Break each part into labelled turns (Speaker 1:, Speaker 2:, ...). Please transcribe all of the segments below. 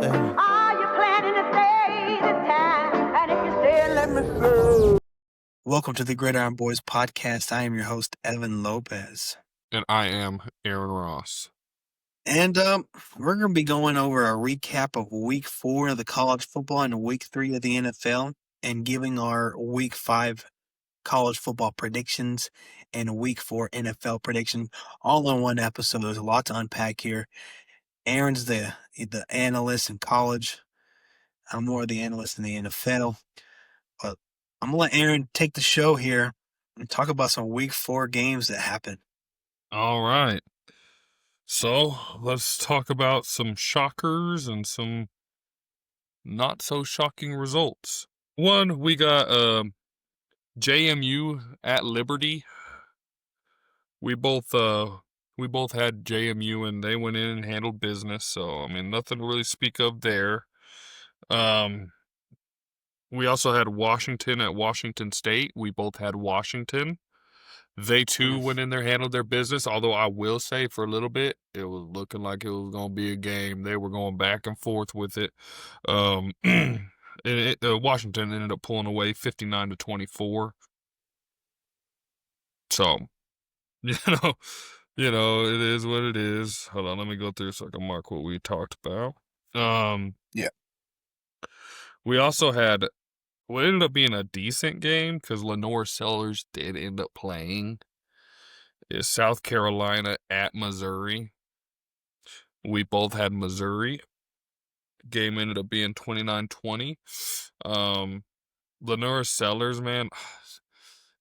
Speaker 1: Are you planning to stay this time? And if you stay, let me know.
Speaker 2: Welcome to the Gridiron Boys podcast. I am your host, Evan Lopez.
Speaker 3: And I am Aaryn Ross.
Speaker 2: And we're going to be going over a recap of Week 4 of the college football and Week 3 of the NFL and giving our Week 5 college football predictions and Week 4 NFL predictions all in one episode. There's a lot to unpack here. Aaron's the analyst in college. I'm more the analyst in the NFL. But I'm going to let Aaryn take the show here and talk about some Week 4 games that happened.
Speaker 3: All right. So let's talk about some shockers and some not so shocking results. One, we got JMU at Liberty. We both had JMU and they went in and handled business. So I mean, nothing to really speak of there. We also had Washington at Washington State. We both had Washington. They, too, went in there, handled their business, although I will say for a little bit, it was looking like it was going to be a game. They were going back and forth with it. Washington ended up pulling away 59-24. So, it is what it is. Hold on, let me go through so I can mark what we talked about.
Speaker 2: Yeah.
Speaker 3: We also had what ended up being a decent game because Lenore Sellers did end up playing is South Carolina at Missouri. We both had Missouri. Game ended up being 29-20. Lenore Sellers, man,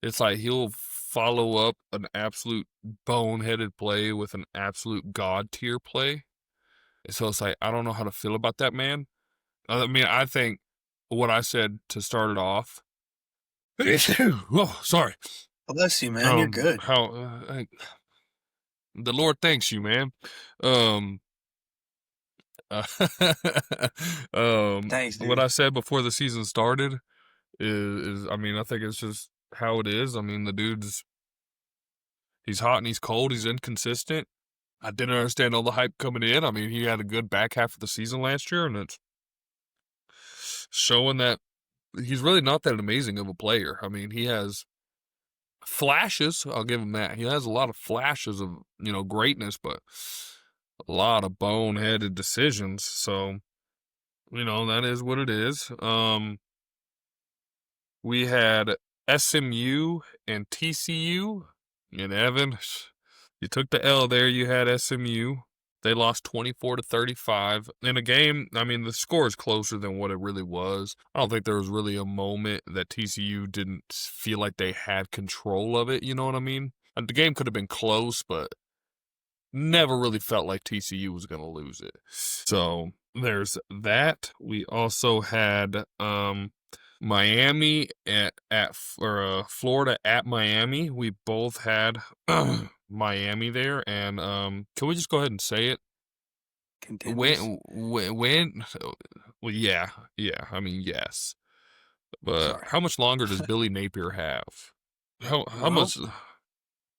Speaker 3: it's like he'll follow up an absolute boneheaded play with an absolute god tier play. So it's like, I don't know how to feel about that man. I mean, I think what I said to start it off. Oh, sorry.
Speaker 2: Bless you, man. You're good.
Speaker 3: The Lord thanks you, man.
Speaker 2: Thanks, dude.
Speaker 3: What I said before the season started is I mean, I think it's just how it is. I mean, he's hot and he's cold. He's inconsistent. I didn't understand all the hype coming in. I mean, he had a good back half of the season last year, and it's showing that he's really not that amazing of a player. I mean, he has flashes. I'll give him that. He has a lot of flashes of, greatness, but a lot of boneheaded decisions. So, that is what it is. We had SMU and TCU. And Evan, you took the L there. You had SMU. They lost 24-35 in a game. I mean, the score is closer than what it really was. I don't think there was really a moment that TCU didn't feel like they had control of it. You know what I mean? The game could have been close, but never really felt like TCU was going to lose it. So there's that. We also had Miami at Florida at Miami. We both had Miami there, and can we just go ahead and say it?
Speaker 2: Contenders?
Speaker 3: Well, yeah. I mean, yes. But
Speaker 2: Sorry.
Speaker 3: how much longer does Billy Napier have? How much?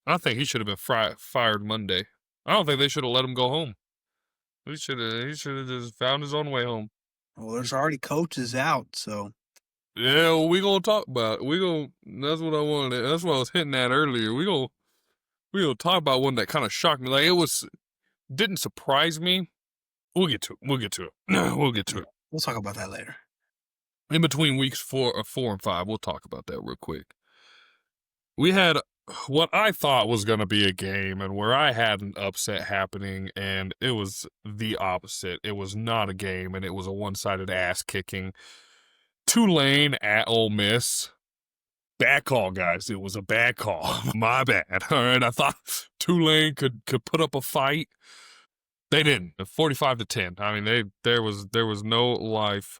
Speaker 3: I think he should have been fired Monday. I don't think they should have let him go home. He should have just found his own way home.
Speaker 2: Well, there's already coaches out, so.
Speaker 3: Yeah, well, we gonna talk about it. That's what I wanted. That's what I was hitting at earlier. We gonna talk about one that kind of shocked me. Like didn't surprise me. We'll get to it. We'll get to it.
Speaker 2: We'll talk about that later.
Speaker 3: In between weeks 4 and 5, we'll talk about that real quick. We had what I thought was going to be a game and where I had an upset happening, and it was the opposite. It was not a game, and it was a one-sided ass-kicking. Tulane at Ole Miss. Bad call, guys. It was a bad call. My bad. All right, I thought Tulane could put up a fight. They didn't. 45-10. I mean, there was no life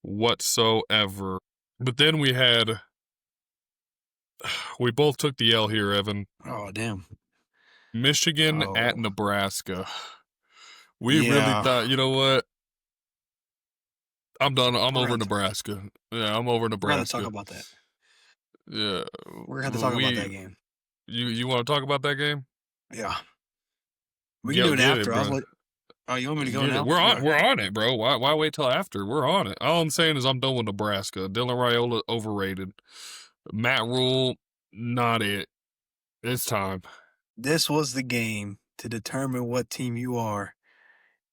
Speaker 3: whatsoever. But then we both took the L here, Evan.
Speaker 2: Oh, damn.
Speaker 3: Michigan at Nebraska. We really thought, you know what? I'm done. I'm over Nebraska. Yeah, I'm over Nebraska.
Speaker 2: We're going to talk about that.
Speaker 3: Yeah.
Speaker 2: We're going to talk about that game.
Speaker 3: You want to talk about that game?
Speaker 2: Yeah. We can do it after. Oh, you want me to go
Speaker 3: Get
Speaker 2: now?
Speaker 3: it. We're on.
Speaker 2: Go
Speaker 3: We're
Speaker 2: ahead.
Speaker 3: on it, bro. Why wait till after? We're on it. All I'm saying is I'm done with Nebraska. Dylan Raiola overrated. Matt Rule, not it. It's time.
Speaker 2: This was the game to determine what team you are,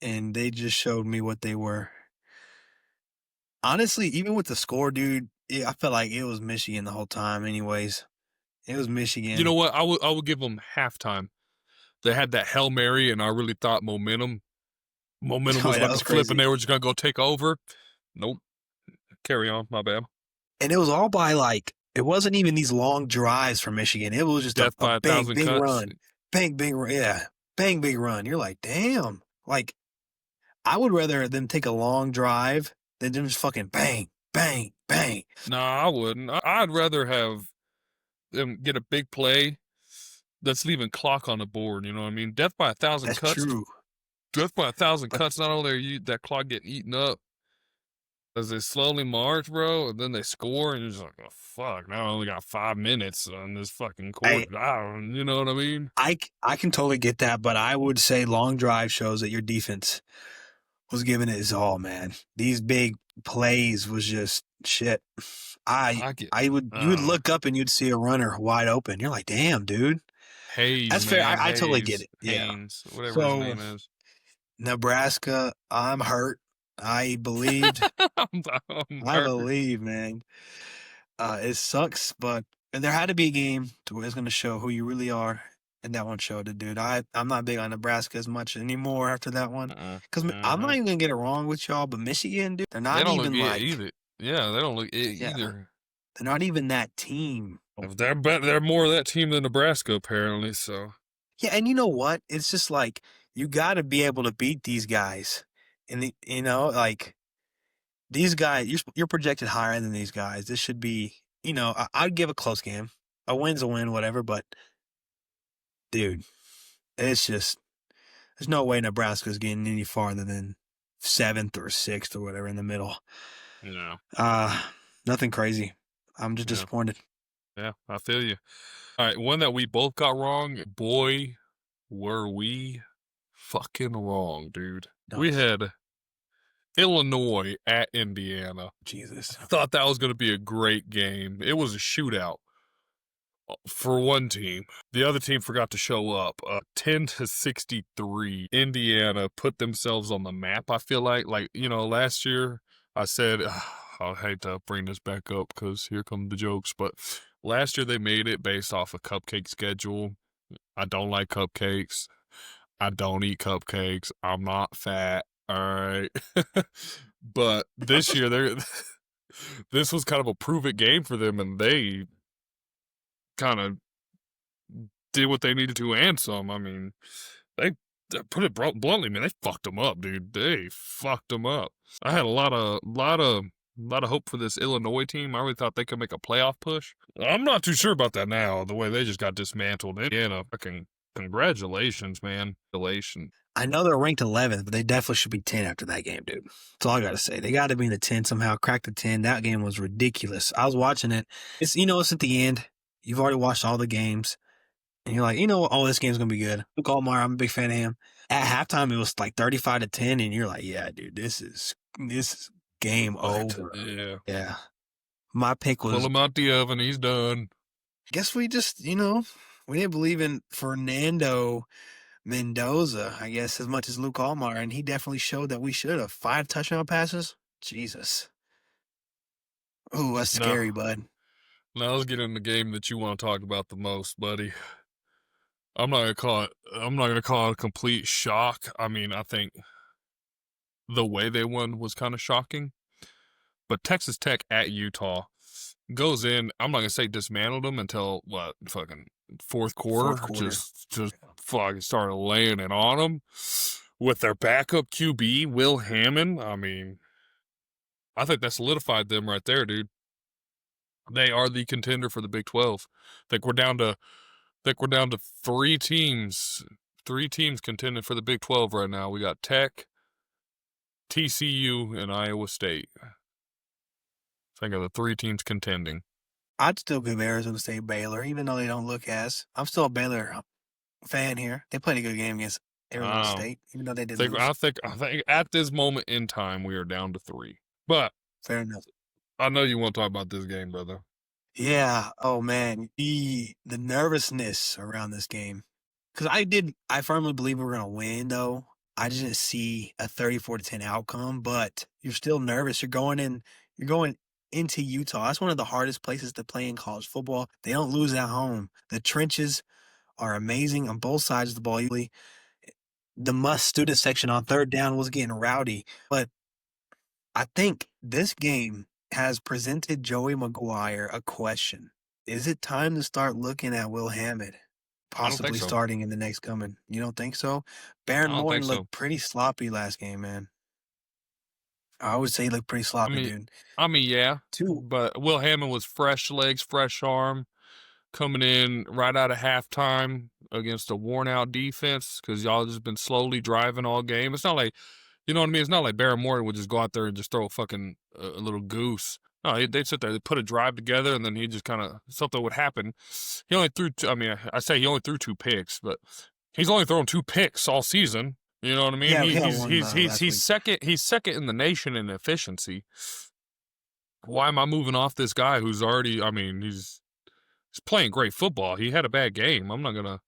Speaker 2: and they just showed me what they were. Honestly, even with the score, dude, I felt like it was Michigan the whole time. Anyways, it was Michigan.
Speaker 3: You know what? I would give them halftime. They had that Hail Mary, and I really thought momentum
Speaker 2: Oh,
Speaker 3: was
Speaker 2: yeah, that
Speaker 3: about
Speaker 2: was
Speaker 3: to flip, and
Speaker 2: crazy.
Speaker 3: they were just gonna go take over. Nope. Carry on. My bad.
Speaker 2: And it was all by like, it wasn't even these long drives for Michigan. It was just
Speaker 3: Death
Speaker 2: a
Speaker 3: by
Speaker 2: big,
Speaker 3: 1,000
Speaker 2: big
Speaker 3: cuts.
Speaker 2: run. Bang, big run. Yeah. Bang, big run. You're like, damn. Like, I would rather them take a long drive than them just fucking bang, bang, bang.
Speaker 3: Nah, I wouldn't. I'd rather have them get a big play that's leaving clock on the board. You know what I mean? Death by 1,000
Speaker 2: That's
Speaker 3: cuts.
Speaker 2: true.
Speaker 3: Death by 1,000
Speaker 2: But
Speaker 3: cuts. Not only are that clock getting eaten up as they slowly march, bro, and then they score, and you're just like, oh, fuck. Now I only got 5 minutes on this fucking court. You know what I mean?
Speaker 2: I can totally get that, but I would say long drive shows that your defense was giving it its all, man. These big plays was just shit. You would look up and you'd see a runner wide open. You're like, damn, dude.
Speaker 3: Hayes,
Speaker 2: That's
Speaker 3: man.
Speaker 2: fair. I totally get it.
Speaker 3: Haynes,
Speaker 2: Yeah.
Speaker 3: whatever his name is.
Speaker 2: Nebraska, I'm hurt. I believed. I believe, man. It sucks, but there had to be a game to where it's going to show who you really are, and that one showed it, dude. I'm not big on Nebraska as much anymore after that one, because I'm not even going to get it wrong with y'all, but Michigan, dude, they're not even like
Speaker 3: either. Yeah, they don't look it
Speaker 2: Yeah.
Speaker 3: either.
Speaker 2: they're not even that team.
Speaker 3: They're more of that team than Nebraska, apparently. So
Speaker 2: Yeah, and you know what? It's just like you got to be able to beat these guys, and like these guys, you're projected higher than these guys. This should be, I'd give a close game. A win's a win, whatever. But dude, it's just there's no way Nebraska's getting any farther than 7th or 6th or whatever in the middle.
Speaker 3: yeah,
Speaker 2: Nothing crazy. I'm just disappointed.
Speaker 3: Yeah, I feel you. All right, one that we both got wrong. Boy, were we fucking wrong, dude.
Speaker 2: Nice.
Speaker 3: We had Illinois at Indiana.
Speaker 2: Jesus.
Speaker 3: I thought that was going to be a great game. It was a shootout for one team. The other team forgot to show up. 10-63. Indiana put themselves on the map, I feel like. Last year I said, I hate to bring this back up because here come the jokes, but last year they made it based off a cupcake schedule. I don't like cupcakes. I don't eat cupcakes. I'm not fat. All right. But this year this was kind of a prove it game for them, and they kind of did what they needed to and some. I mean, they put it bluntly, man, they fucked them up, dude. They fucked them up. I had a lot of hope for this Illinois team. I really thought they could make a playoff push. I'm not too sure about that now, the way they just got dismantled. Indiana, fucking congratulations, man.
Speaker 2: I know they're ranked 11th, but they definitely should be 10 after that game, dude. That's all I got to say. They got to be in the 10 somehow, crack the 10. That game was ridiculous. I was watching it. It's at the end. You've already watched all the games. And you're like, this game's going to be good. Luke Allmeyer, I'm a big fan of him. At halftime, it was like 35-10, and you're like, yeah, dude, this is game over. Yeah. My pick was...
Speaker 3: Pull him out the oven. He's done.
Speaker 2: I guess we just, we didn't believe in Fernando Mendoza, I guess, as much as Luke Allmeyer, and he definitely showed that we should have. 5 touchdown passes? Jesus. Ooh, that's scary, bud.
Speaker 3: Now let's get in the game that you want to talk about the most, buddy. I'm not gonna call it a complete shock. I mean, I think the way they won was kind of shocking. But Texas Tech at Utah goes in. I'm not gonna say dismantled them until fucking fourth quarter. Just fucking started laying it on them with their backup QB Will Hammond. I mean, I think that solidified them right there, dude. They are the contender for the Big 12. I think we're down to 3 teams. 3 teams contending for the Big 12 right now. We got Tech, TCU, and Iowa State. I think of the 3 teams contending.
Speaker 2: I'd still give Arizona State Baylor, even though they don't look as. I'm still a Baylor fan here. They played a good game against Arizona State, even though they did lose.
Speaker 3: I think at this moment in time we are down to 3. But
Speaker 2: Fair enough.
Speaker 3: I know you want to talk about this game, brother.
Speaker 2: Yeah. Oh man, the nervousness around this game, because I firmly believe we're gonna win. Though I didn't see a 34-10 outcome, but you're still nervous. You're going into Utah. That's one of the hardest places to play in college football. They don't lose at home. The trenches are amazing on both sides of the ball. The must student section on third down was getting rowdy, but I think this game has presented Joey McGuire a question. Is it time to start looking at Will Hammond possibly
Speaker 3: so.
Speaker 2: starting in the next coming? You don't think so?
Speaker 3: I
Speaker 2: Baron
Speaker 3: don't
Speaker 2: Morton
Speaker 3: think so.
Speaker 2: looked pretty sloppy last game, man. I would say he looked pretty sloppy, dude.
Speaker 3: I mean, yeah.
Speaker 2: Two.
Speaker 3: But Will Hammond was fresh legs, fresh arm, coming in right out of halftime against a worn-out defense because y'all just been slowly driving all game. It's not like, you know what I mean? It's not like Baron Morton would just go out there and just throw a little goose. No, they'd sit there, they'd put a drive together, and then he just kind of, something would happen. He only threw, I say he only threw 2 picks, but he's only thrown 2 picks all season. You know what I mean?
Speaker 2: Yeah,
Speaker 3: he's second in the nation in efficiency. Why am I moving off this guy who's already, I mean, he's playing great football. He had a bad game. I'm not gonna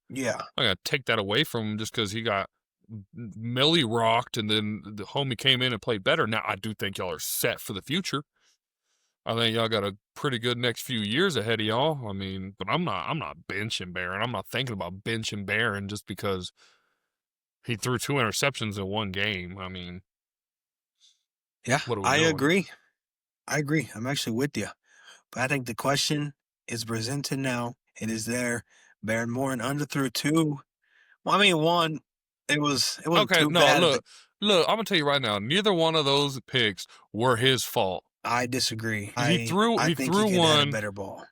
Speaker 3: take that away from him just because he got Millie rocked and then the homie came in and played better. Now I do think y'all are set for the future. I think y'all got a pretty good next few years ahead of y'all. I mean, but I'm not benching Barron. I'm not thinking about benching Barron just because he threw 2 interceptions in one game. I mean,
Speaker 2: yeah,
Speaker 3: what are we
Speaker 2: I
Speaker 3: doing?
Speaker 2: agree. I'm actually with you. But I think the question is presented now. It is there. Baron Morton underthrew 2. Well, I mean, 1. It wasn't
Speaker 3: Okay,
Speaker 2: too
Speaker 3: no,
Speaker 2: bad.
Speaker 3: look, I'm gonna tell you right now, neither one of those picks were his fault.
Speaker 2: I disagree.
Speaker 3: He threw
Speaker 2: I think
Speaker 3: one
Speaker 2: he could have a better ball.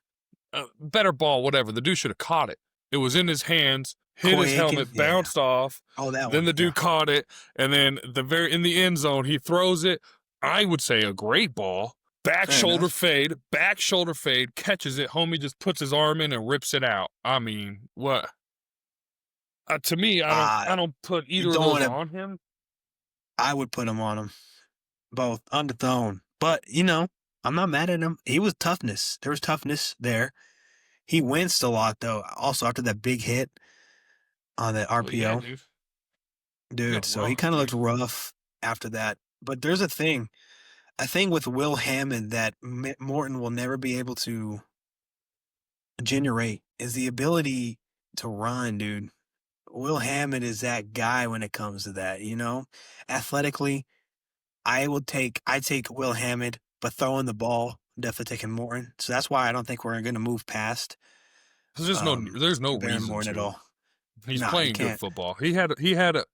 Speaker 3: Better ball, whatever. The dude should have caught it. It was in his hands, hit his helmet, bounced off.
Speaker 2: Oh, that
Speaker 3: then
Speaker 2: one.
Speaker 3: the dude caught it, and then in the end zone, he throws it. I would say a great ball. Back shoulder fade, catches it. Homie just puts his arm in and rips it out. I mean, what? To me, I don't put either of those on him.
Speaker 2: I would put him on him. Both underthrown. But, I'm not mad at him. He was toughness. There was toughness there. He winced a lot, though. Also, after that big hit on that RPO.
Speaker 3: Well, yeah,
Speaker 2: dude, so he kind of looked rough after that. But there's a thing with Will Hammond that Morton will never be able to generate is the ability to run, dude. Will Hammond is that guy when it comes to that, Athletically, I take Will Hammond, but throwing the ball, definitely taking Morton. So that's why I don't think we're going to move past.
Speaker 3: There's no
Speaker 2: Baron
Speaker 3: reason
Speaker 2: Morton
Speaker 3: to.
Speaker 2: At all.
Speaker 3: He's playing good football. He had a.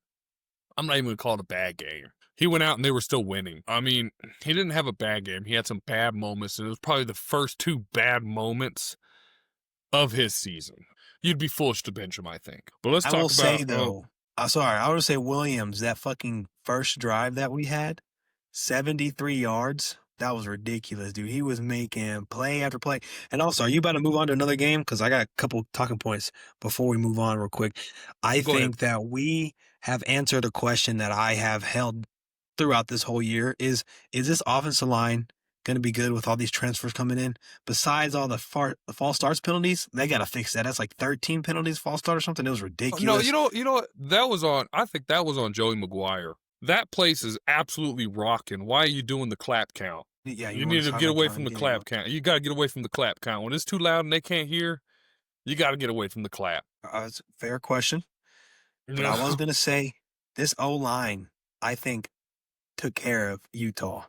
Speaker 3: I'm not even going to call it a bad game. He went out and they were still winning. I mean, he didn't have a bad game. He had some bad moments, and it was probably the first 2 bad moments of his season. You'd be foolish to bench him, I think. But let's talk about. I will say though.
Speaker 2: I would say Williams, that fucking first drive that we had, 73 yards. That was ridiculous, dude. He was making play after play. And also, are you about to move on to another game? Because I got a couple talking points before we move on real quick. I think that we have answered a question that I have held throughout this whole year is this offensive line going to be good with all these transfers coming in? Besides all the false starts penalties, they got to fix that. That's like 13 penalties, false start or something. It was ridiculous.
Speaker 3: No, you know what? I think that was on Joey McGuire. That place is absolutely rocking. Why are you doing the clap count?
Speaker 2: Yeah,
Speaker 3: you need to get away from the clap count. You got to get away from the clap count. When it's too loud and they can't hear, you got to get away from the clap.
Speaker 2: That's a fair question. But I was going to say, this O-line, I think, took care of Utah.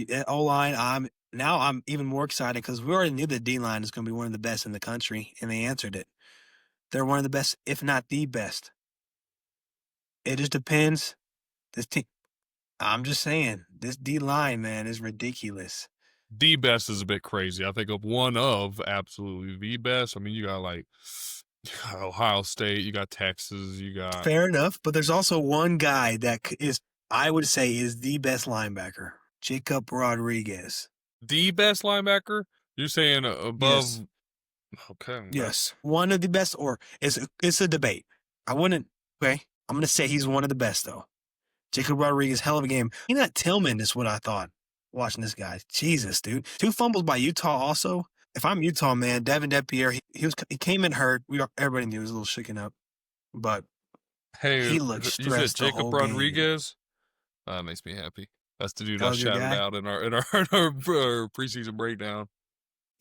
Speaker 2: That O-line, I'm even more excited because we already knew the D-line is going to be one of the best in the country, and they answered it. They're one of the best, if not the best. It just depends. This team, I'm just saying, this D-line, man, is ridiculous.
Speaker 3: The best is a bit crazy. I think of one of absolutely the best. I mean, you got like Ohio State, you got Texas, you got.
Speaker 2: Fair enough, but there's also one guy that I would say, is the best linebacker, Jacob Rodriguez.
Speaker 3: The best linebacker? You're saying above?
Speaker 2: Yes.
Speaker 3: Okay.
Speaker 2: Yes, one of the best, or it's a debate. I wouldn't Okay, I'm going to say he's one of the best, though. Jacob Rodriguez, hell of a game. You know, that Tillman is what I thought watching this guy. Jesus, dude. 2 fumbles by Utah also. If I'm Utah, man, Devin Depierre, he came in hurt. Everybody knew he was a little shaken up, but
Speaker 3: Hey,
Speaker 2: he looked
Speaker 3: you said
Speaker 2: stressed the
Speaker 3: Jacob
Speaker 2: whole game.
Speaker 3: Rodriguez? That makes me happy. That's the dude
Speaker 2: That
Speaker 3: I
Speaker 2: was your
Speaker 3: shouted
Speaker 2: guy?
Speaker 3: out in our preseason breakdown.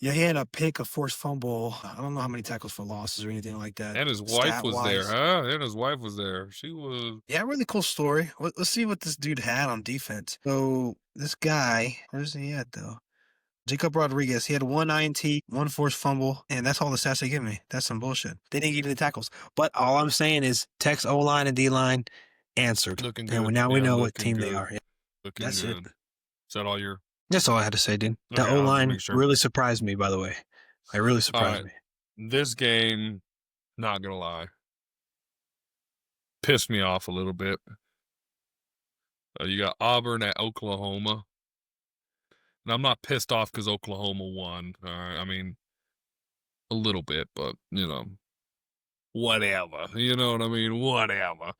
Speaker 2: Yeah, he had a pick, a forced fumble. I don't know how many tackles for losses or anything like that.
Speaker 3: And his wife was there,
Speaker 2: Stat-wise.
Speaker 3: huh? And his wife was there. She was.
Speaker 2: Yeah, really cool story. Let's see what this dude had on defense. So this guy, where's he at though? Jacob Rodriguez, he had 1 INT, 1 forced fumble, and that's all the stats they give me. That's some bullshit. They didn't give me the tackles. But all I'm saying is Tech's O-line and D-line answered.
Speaker 3: Looking
Speaker 2: And
Speaker 3: good.
Speaker 2: now we
Speaker 3: Yeah,
Speaker 2: know what
Speaker 3: looking
Speaker 2: team they
Speaker 3: good.
Speaker 2: are. Yeah,
Speaker 3: Looking
Speaker 2: that's
Speaker 3: good.
Speaker 2: it.
Speaker 3: Is that all your?
Speaker 2: That's all I had to say, dude. The
Speaker 3: Okay, I'll just
Speaker 2: O-line
Speaker 3: make sure.
Speaker 2: really surprised me, by the way. It really
Speaker 3: All
Speaker 2: surprised
Speaker 3: right.
Speaker 2: me.
Speaker 3: This game, not gonna lie, pissed me off a little bit. You got Auburn at Oklahoma. And I'm not pissed off because Oklahoma won. All right. I mean, a little bit, but, you know, whatever. You know what I mean? Whatever.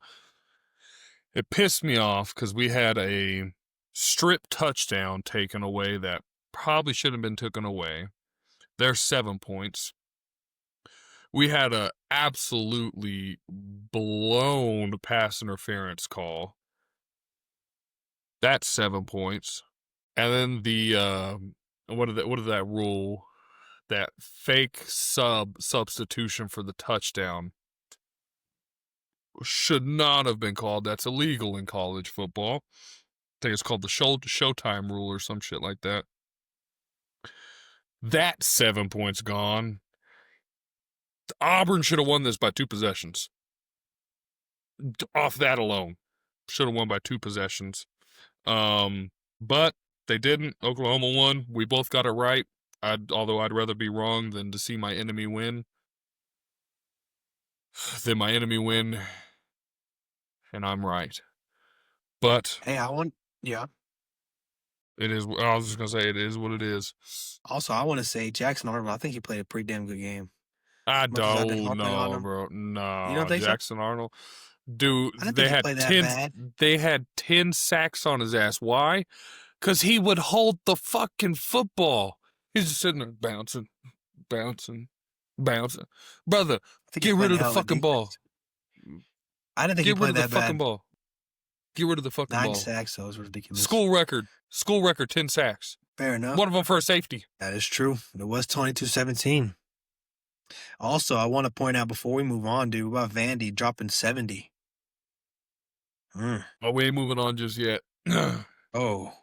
Speaker 3: It pissed me off because we had a strip touchdown taken away that probably shouldn't have been taken away. There's 7 points. We had a absolutely blown pass interference call. That's 7 points. And then the what did that rule? That fake substitution for the touchdown should not have been called. That's illegal in college football. I think it's called the Showtime rule or some shit like that. That's 7 points gone. Auburn should have won this by 2 possessions. Off that alone, should have won by 2 possessions. But they didn't. Oklahoma won. We both got it right. Although I'd rather be wrong than to see my enemy win. And I'm right. But
Speaker 2: Hey, yeah.
Speaker 3: it is. I was just gonna say it is what it is.
Speaker 2: Also, I want to say Jackson Arnold, I think he played a pretty damn good game.
Speaker 3: I
Speaker 2: Much as I've been
Speaker 3: don't
Speaker 2: harping on
Speaker 3: know,
Speaker 2: him.
Speaker 3: bro. No,
Speaker 2: You don't think so?
Speaker 3: Jackson Arnold, dude.
Speaker 2: I didn't
Speaker 3: They
Speaker 2: think he
Speaker 3: had
Speaker 2: played that
Speaker 3: 10.
Speaker 2: bad.
Speaker 3: They had 10 sacks on his ass. Why? Because he would hold the fucking football. He's just sitting there bouncing. Brother,
Speaker 2: I think he
Speaker 3: get
Speaker 2: played
Speaker 3: rid of
Speaker 2: a
Speaker 3: the
Speaker 2: hell of a
Speaker 3: fucking ball.
Speaker 2: defense. I didn't think he
Speaker 3: Get rid
Speaker 2: played
Speaker 3: of the
Speaker 2: that
Speaker 3: fucking
Speaker 2: bad.
Speaker 3: ball. Get rid of the fucking
Speaker 2: 9
Speaker 3: ball.
Speaker 2: sacks, though, is ridiculous.
Speaker 3: School record, 10 sacks.
Speaker 2: Fair enough.
Speaker 3: One of them for a safety.
Speaker 2: That is true. It was 22-17. Also, I want to point out before we move on, dude, about Vandy dropping 70.
Speaker 3: Oh, we ain't moving on just yet.
Speaker 2: Oh.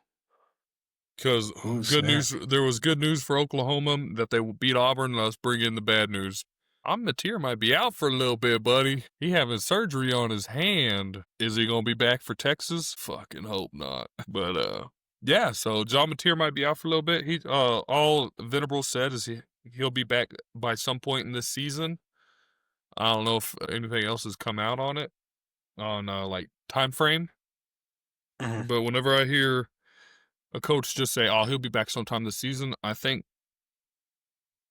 Speaker 3: Because good news, there was good news for Oklahoma that they beat Auburn, and let's bring in the bad news. Mateer might be out for a little bit, buddy. He having surgery on his hand. Is he gonna be back for Texas? Fucking hope not. But yeah. So John Mateer might be out for a little bit. He all Venable said is he'll be back by some point in this season. I don't know if anything else has come out on it, on like time frame.
Speaker 2: Mhm.
Speaker 3: But whenever I hear a coach just say, "Oh, he'll be back sometime this season," I think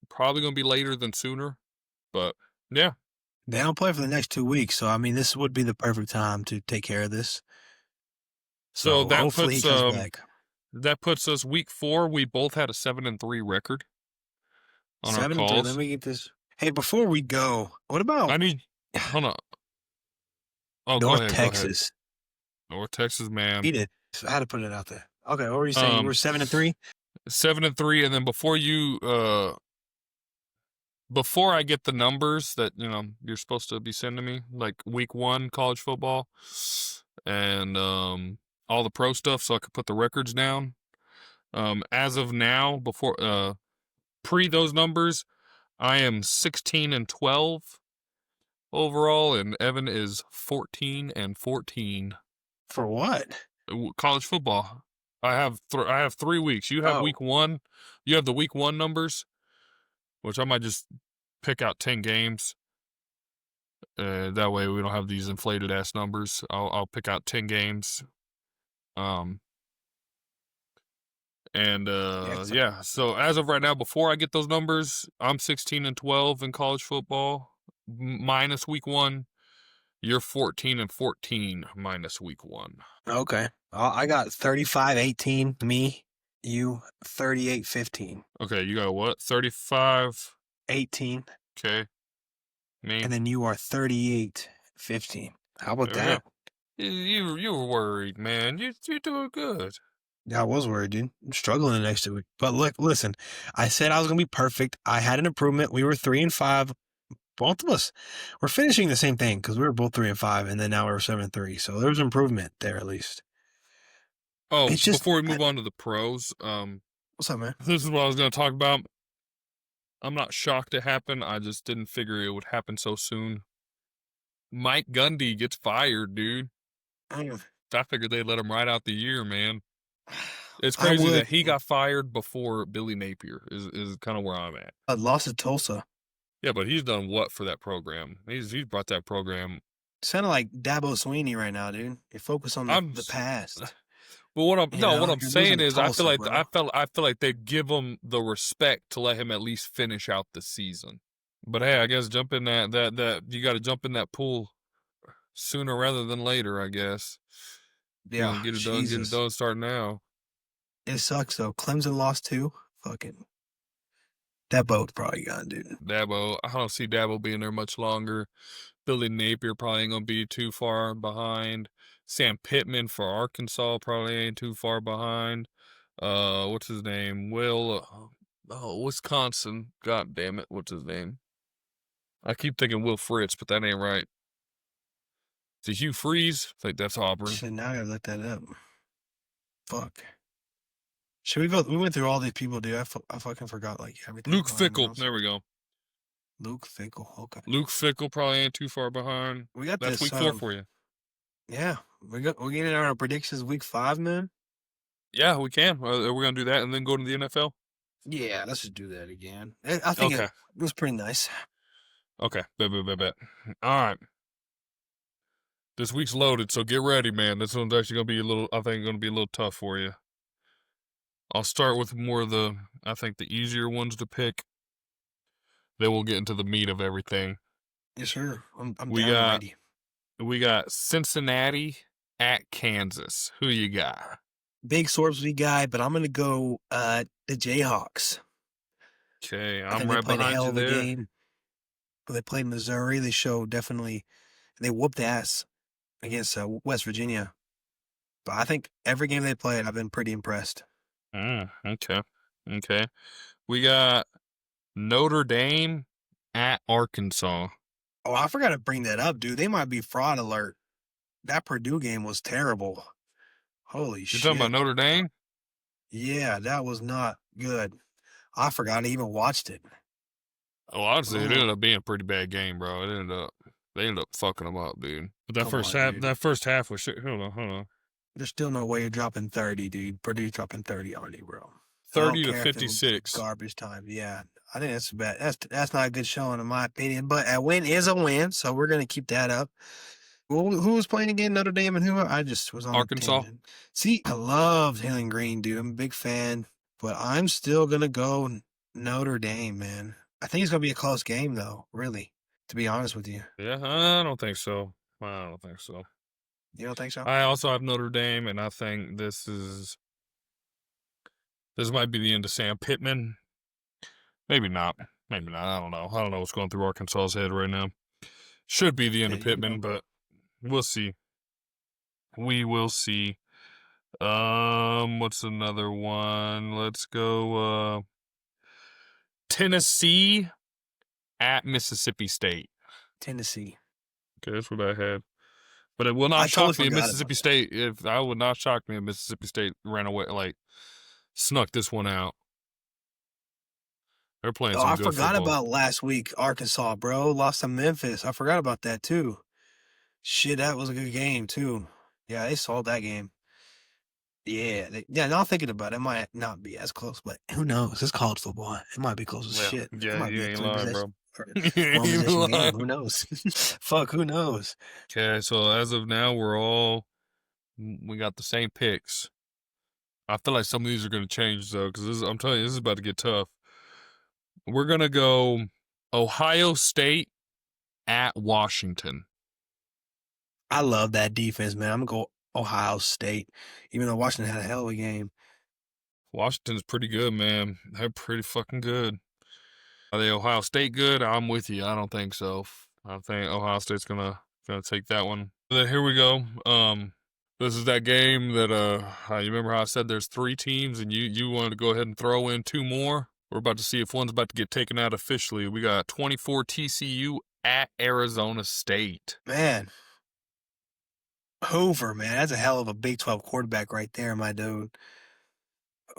Speaker 3: probably gonna be later than sooner. But yeah,
Speaker 2: They don't play for the next 2 weeks, so I mean, this would be the perfect time to take care of this.
Speaker 3: so that
Speaker 2: hopefully
Speaker 3: puts
Speaker 2: he comes back.
Speaker 3: that puts us week 4. We both had a 7-3 record on our
Speaker 2: 7-3.
Speaker 3: calls.
Speaker 2: Let me get this. Hey, before we go, what about
Speaker 3: I need hold on. Oh,
Speaker 2: North
Speaker 3: go ahead,
Speaker 2: Texas?
Speaker 3: North Texas, man.
Speaker 2: He did. I had to put it out there. Okay, what were you saying? You were 7-3?
Speaker 3: 7-3, and then before I get the numbers that you're supposed to be sending me, like week 1 college football, and all the pro stuff, so I could put the records down. As of now, before pre those numbers, I am 16-12 overall, and Evan is 14-14.
Speaker 2: For what?
Speaker 3: College football. I have 3 weeks. You have week 1. You have the week 1 numbers, which I might just pick out 10 games. That way we don't have these inflated ass numbers. I'll pick out 10 games. Yeah. So as of right now, before I get those numbers, I'm 16-12 in college football, minus week 1. You're 14-14 minus week 1.
Speaker 2: Okay. I got 35-18. Me, you 38-15.
Speaker 3: Okay, you got what? 35.
Speaker 2: 18.
Speaker 3: Okay, me.
Speaker 2: And then you are 38-15. How about
Speaker 3: There we go.
Speaker 2: that?
Speaker 3: You were worried, man. You're doing good.
Speaker 2: Yeah, I was worried, dude. I'm struggling the next 2 weeks. But look, listen, I said I was gonna be perfect. I had an improvement. We were 3-5. Both of us. We're finishing the same thing because we were both 3-5, and then now we're 7-3. So there was improvement there at least.
Speaker 3: Oh,
Speaker 2: It's just
Speaker 3: before we move on to the pros,
Speaker 2: what's up, man?
Speaker 3: this is what I was going to talk about. I'm not shocked it happened. I just didn't figure it would happen so soon. Mike Gundy gets fired, dude. I figured they'd let him ride out the year, man. It's
Speaker 2: I
Speaker 3: crazy
Speaker 2: would.
Speaker 3: that he got fired before Billy Napier is kind of where I'm at.
Speaker 2: I lost to Tulsa.
Speaker 3: Yeah, but he's done what for that program? He's brought that program.
Speaker 2: Sounded like Dabo Sweeney right now, dude. You focus on the past.
Speaker 3: But what I'm
Speaker 2: You're
Speaker 3: saying
Speaker 2: losing to
Speaker 3: is,
Speaker 2: Tulsa, bro.
Speaker 3: I feel like they'd give him the respect to let him at least finish out the season. But hey, I guess jump in that you got to jump in that pool sooner rather than later, I guess.
Speaker 2: Yeah,
Speaker 3: Get it
Speaker 2: Jesus.
Speaker 3: done, start now.
Speaker 2: It sucks though. Clemson lost too. Fucking that boat's probably gone, dude.
Speaker 3: Dabo, I don't see Dabo being there much longer. Billy Napier probably ain't gonna be too far behind. Sam Pittman for Arkansas probably ain't too far behind. What's his name? Wisconsin. God damn it, what's his name? I keep thinking Will Fritz, but that ain't right. Is it Hugh Freeze? I think that's Auburn.
Speaker 2: Shit, now I gotta look that up. Fuck. Should we go? We went through all these people, dude. I fucking forgot like everything.
Speaker 3: Luke Fickle. There we go.
Speaker 2: Luke Fickle. Okay.
Speaker 3: Luke Fickle probably ain't too far behind.
Speaker 2: We got
Speaker 3: That's
Speaker 2: this.
Speaker 3: week 4 for you.
Speaker 2: Yeah, we're getting our predictions week 5, man.
Speaker 3: Yeah, we can. We're gonna do that and then go to the NFL.
Speaker 2: Yeah, let's just do that again. I think it was pretty nice.
Speaker 3: Okay, bet. All right. This week's loaded, so get ready, man. This one's actually gonna be a little tough for you. I'll start with more of the easier ones to pick. Then we'll get into the meat of everything.
Speaker 2: Yes, sir. I'm down already.
Speaker 3: We got Cincinnati at Kansas. Who you got?
Speaker 2: Big Sorbsby guy, but I'm gonna go the Jayhawks.
Speaker 3: Okay,
Speaker 2: I think
Speaker 3: I'm
Speaker 2: they
Speaker 3: right
Speaker 2: played a
Speaker 3: behind
Speaker 2: hell
Speaker 3: you
Speaker 2: of a
Speaker 3: there.
Speaker 2: game. They played Missouri. They showed they whooped ass against West Virginia. But I think every game they played, I've been pretty impressed.
Speaker 3: Okay. We got Notre Dame at Arkansas.
Speaker 2: Oh, I forgot to bring that up, dude. They might be fraud alert. That Purdue game was terrible. Holy shit.
Speaker 3: You're talking about Notre Dame?
Speaker 2: Yeah, that was not good. I forgot I even watched it.
Speaker 3: Oh, honestly, it ended up being a pretty bad game, bro. They ended up fucking them up, dude. But that first half was shit. Hold on.
Speaker 2: There's still no way you're dropping 30, dude. Purdue's dropping 30 on you, bro.
Speaker 3: 30 to 56.
Speaker 2: Garbage time. Yeah. I think that's bad. That's not a good showing in my opinion. But a win is a win, so we're gonna keep that up. Well, who was playing again? Notre Dame and who? I just was on
Speaker 3: Arkansas.
Speaker 2: See, I love Hailing Green, dude. I'm a big fan, but I'm still gonna go Notre Dame, man. I think it's gonna be a close game, though. Really, to be honest with you.
Speaker 3: Yeah, I don't think so.
Speaker 2: You don't think so?
Speaker 3: I also have Notre Dame, and I think this might be the end of Sam Pittman. Maybe not. I don't know. I don't know what's going through Arkansas's head right now. Should be the end of Pittman, but we'll see. We will see. What's another one? Let's go Tennessee at Mississippi State.
Speaker 2: Tennessee.
Speaker 3: Okay, that's what I had. But it will not shock me if Mississippi State. I would not shock me if Mississippi State ran away, snuck this one out. They're playing some good football.
Speaker 2: I forgot about last week, Arkansas, bro. Lost to Memphis. I forgot about that, too. Shit, that was a good game, too. Yeah, they sold that game. Yeah, now thinking about it, it might not be as close, but who knows? It's college football. It might be close as shit.
Speaker 3: Yeah, you ain't lying, bro.
Speaker 2: Who knows? Fuck, who knows?
Speaker 3: Okay, so as of now, we got the same picks. I feel like some of these are going to change, though, because I'm telling you, this is about to get tough. We're going to go Ohio State at Washington.
Speaker 2: I love that defense, man. I'm going to go Ohio State, even though Washington had a hell of a game.
Speaker 3: Washington's pretty good, man. They're pretty fucking good. Are they Ohio State good? I'm with you. I don't think so. I think Ohio State's gonna take that one. Then here we go. This is that game that you remember how I said there's 3 teams and you wanted to go ahead and throw in 2 more? We're about to see if one's about to get taken out officially. We got 24 TCU at Arizona State.
Speaker 2: Man, Hoover, man, that's a hell of a Big 12 quarterback right there, my dude.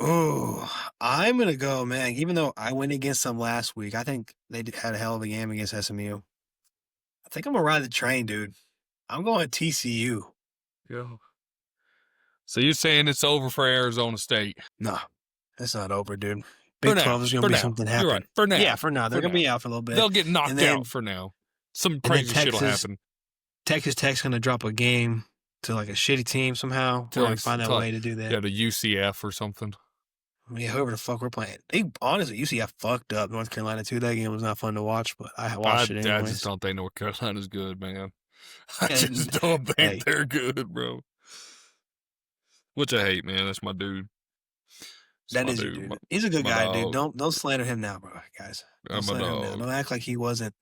Speaker 2: Oh, I'm going to go, man. Even though I went against them last week, I think they had a hell of a game against SMU. I think I'm going to ride the train, dude. I'm going TCU.
Speaker 3: Yeah. So you're saying it's over for Arizona State?
Speaker 2: No, it's not over, dude. Big 12 is going to be something happen.
Speaker 3: You're right. For now.
Speaker 2: Yeah, for now. They're going to be out for a little bit.
Speaker 3: They'll get knocked out for now. Some crazy shit will happen.
Speaker 2: Texas Tech's going to drop a game to like a shitty team somehow. We're going to find that way to do that.
Speaker 3: Yeah, the UCF or something.
Speaker 2: Yeah, whoever the fuck we're playing. Honestly, UCF fucked up North Carolina too. That game was not fun to watch, but I watched it anyways.
Speaker 3: I just don't think North Carolina's good, man. I just don't think they're good, bro. Which I hate, man. That's my dude.
Speaker 2: That is your dude. He's a good guy, dude. Don't slander him now, bro, guys. Don't slander him now. Don't act like he wasn't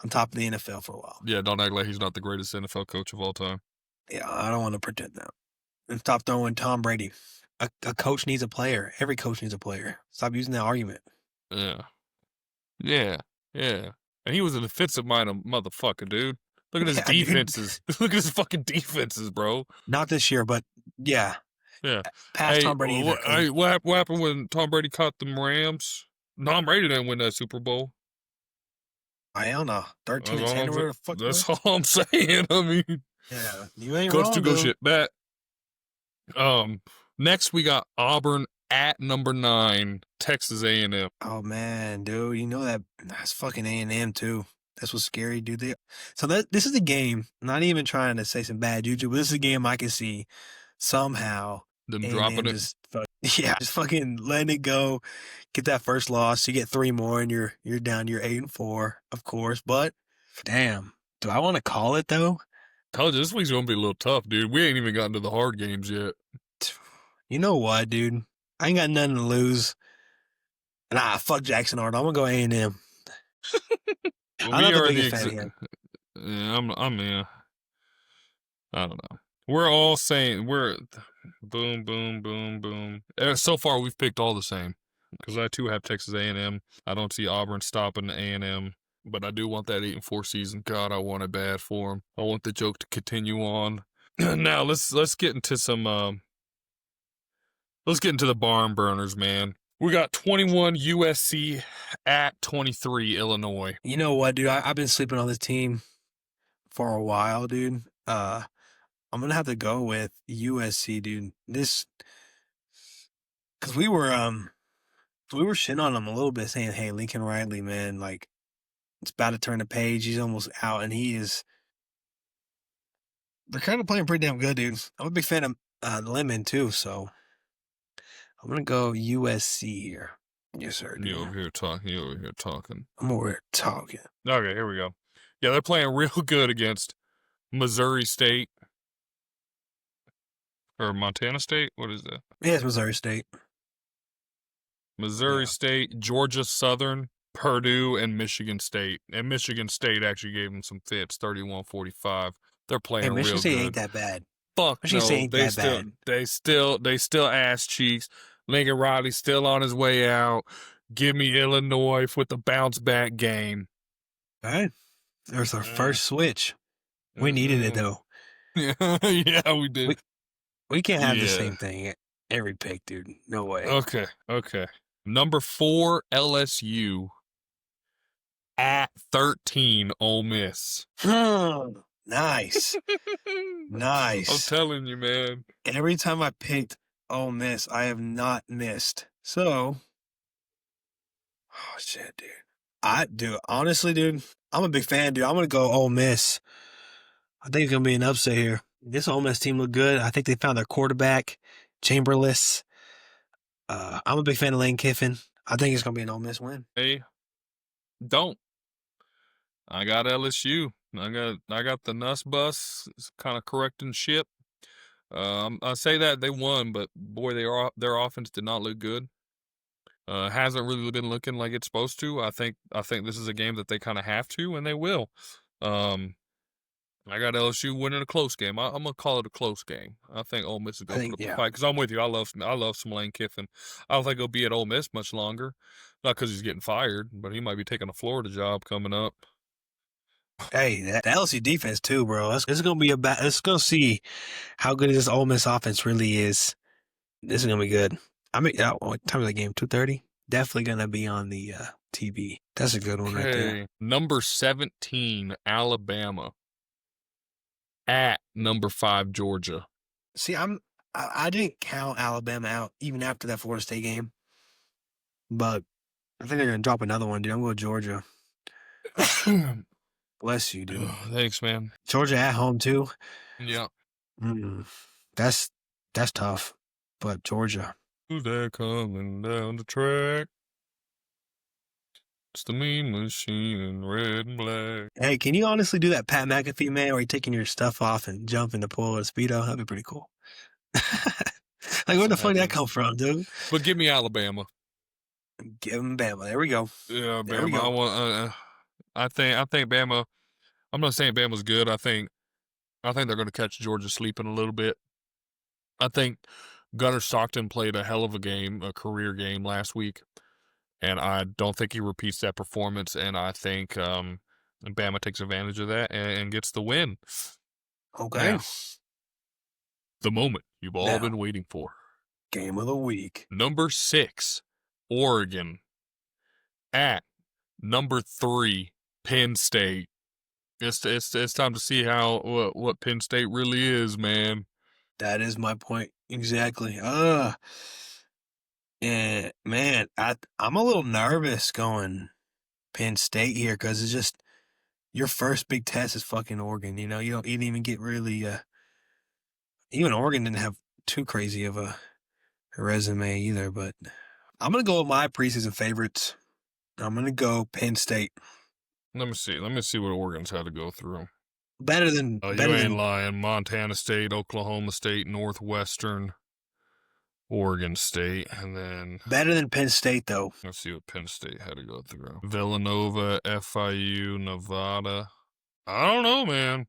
Speaker 2: on top of the NFL for a while.
Speaker 3: Yeah, don't act like he's not the greatest NFL coach of all time.
Speaker 2: Yeah, I don't want to pretend that. And stop throwing Tom Brady. A coach needs a player. Every coach needs a player. Stop using that argument.
Speaker 3: Yeah. Yeah. Yeah. And he was a defensive-minded motherfucker, dude. Look at his defenses. Look at his fucking defenses, bro.
Speaker 2: Not this year, but yeah.
Speaker 3: Yeah.
Speaker 2: Past Tom Brady.
Speaker 3: What happened when Tom Brady caught them Rams? Tom Brady didn't win that Super Bowl.
Speaker 2: I don't know. 13-10 or whatever the fuck.
Speaker 3: That's all I'm saying. I mean,
Speaker 2: yeah, you ain't
Speaker 3: Coach
Speaker 2: wrong,
Speaker 3: to go shit back. Next we got Auburn at number 9, Texas A&M.
Speaker 2: Oh man, dude, you know that's fucking A&M too. That's what's scary, dude. This is a game. Not even trying to say some bad juju, but this is a game I can see somehow
Speaker 3: them dropping it.
Speaker 2: Just fucking letting it go. Get that first loss. You get 3 more, and you're down. You're 8-4, of course. But damn, do I want to call it though?
Speaker 3: Told you this week's gonna be a little tough, dude. We ain't even gotten to the hard games yet.
Speaker 2: You know what, dude? I ain't got nothing to lose. Nah, fuck Jackson Arnold. I'm gonna go A&M.
Speaker 3: Well,
Speaker 2: I'm not the biggest fan of him.
Speaker 3: Yeah, I don't know. We're all saying we're boom, boom, boom, boom. So far, we've picked all the same because I too have Texas A&M. I don't see Auburn stopping A&M, but I do want that 8-4 season. God, I want it bad for them. I want the joke to continue on. Now let's get into some. Let's get into the barn burners, man. We got 21 USC at 23 Illinois.
Speaker 2: You know what, dude? I've been sleeping on this team for a while, dude. I'm gonna have to go with USC, dude. Because we were shitting on him a little bit, saying, "Hey, Lincoln Riley, man, like it's about to turn the page. He's almost out, and he is." They're kind of playing pretty damn good, dude. I'm a big fan of Lemon too, so I'm gonna go USC here. Yes, sir.
Speaker 3: You over here talking.
Speaker 2: I'm over here talking.
Speaker 3: Okay, here we go. Yeah, they're playing real good against Missouri State. Or Montana State? What is that?
Speaker 2: Yeah, it's Missouri State.
Speaker 3: Missouri State, Georgia Southern, Purdue, and Michigan State. And Michigan State actually gave them some fits, 31-45. They're playing real good.
Speaker 2: Michigan State ain't that bad.
Speaker 3: Fuck no, they still ass cheeks. Lincoln Riley's still on his way out. Give me Illinois with the bounce back game.
Speaker 2: All right. There's our first switch. We needed it though.
Speaker 3: Yeah, we did.
Speaker 2: We can't have the same thing every pick, dude. No way.
Speaker 3: Okay. Number 4, LSU at 13, Ole Miss.
Speaker 2: Nice. Nice.
Speaker 3: I'm telling you, man.
Speaker 2: Every time I picked Ole Miss, I have not missed. So, oh shit, dude. Honestly, dude, I'm a big fan, dude. I'm gonna go Ole Miss. I think it's gonna be an upset here. This Ole Miss team look good. I think they found their quarterback, Chamberlain. I'm a big fan of Lane Kiffin. I think it's gonna be an Ole Miss win.
Speaker 3: Hey, don't. I got LSU. I got the Nuss bus kind of correcting ship. I say that they won, but boy, their offense did not look good. Hasn't really been looking like it's supposed to. I think this is a game that they kind of have to, and they will. I got LSU winning a close game. I'm gonna call it a close game. I think Ole Miss is gonna put up a fight because I'm with you. I love some Lane Kiffin. I don't think he'll be at Ole Miss much longer. Not because he's getting fired, but he might be taking a Florida job coming up.
Speaker 2: Hey, that LSU defense too, bro. It's gonna be let's go see how good this Ole Miss offense really is. This is gonna be good. I mean, what time of the game? 2:30. Definitely gonna be on the TV. That's a good one right there.
Speaker 3: Number 17, Alabama. At number 5, Georgia.
Speaker 2: See, I didn't count Alabama out even after that Florida State game, but I think they're gonna drop another one, dude. I'm going Georgia. Bless you, dude.
Speaker 3: Thanks, man.
Speaker 2: Georgia at home too.
Speaker 3: Yeah.
Speaker 2: That's tough, but Georgia.
Speaker 3: Who's that coming down the track? It's the Mean Machine in red and black.
Speaker 2: Hey, can you honestly do that Pat McAfee, man, where you're taking your stuff off and jump in the pool or Speedo? That'd be pretty cool. Like, where the fuck did that come from, dude?
Speaker 3: But give me Alabama.
Speaker 2: Give them Bama. There we go.
Speaker 3: Yeah,
Speaker 2: there we
Speaker 3: Bama.
Speaker 2: go.
Speaker 3: I think Bama. I'm not saying Bama's good. I think they're going to catch Georgia sleeping a little bit. I think Gunnar Stockton played a hell of a game, a career game last week, and I don't think he repeats that performance. And I think Bama takes advantage of that and gets the win.
Speaker 2: Okay.
Speaker 3: Now, the moment you've all been waiting for.
Speaker 2: Game of the week.
Speaker 3: Number 6, Oregon. At number 3, Penn State. It's time to see what Penn State really is, man.
Speaker 2: That is my point exactly. And man, I'm a little nervous going Penn State here because it's just your first big test is fucking Oregon. You know, you didn't even get really. Even Oregon didn't have too crazy of a resume either. But I'm gonna go with my preseason favorites. I'm gonna go Penn State.
Speaker 3: Let me see what Oregon's had to go through.
Speaker 2: Better than
Speaker 3: you ain't lying. Montana State, Oklahoma State, Northwestern, Oregon State, and then
Speaker 2: better than Penn State though.
Speaker 3: Let's see what Penn State had to go through. Villanova, FIU, Nevada. I don't know, man.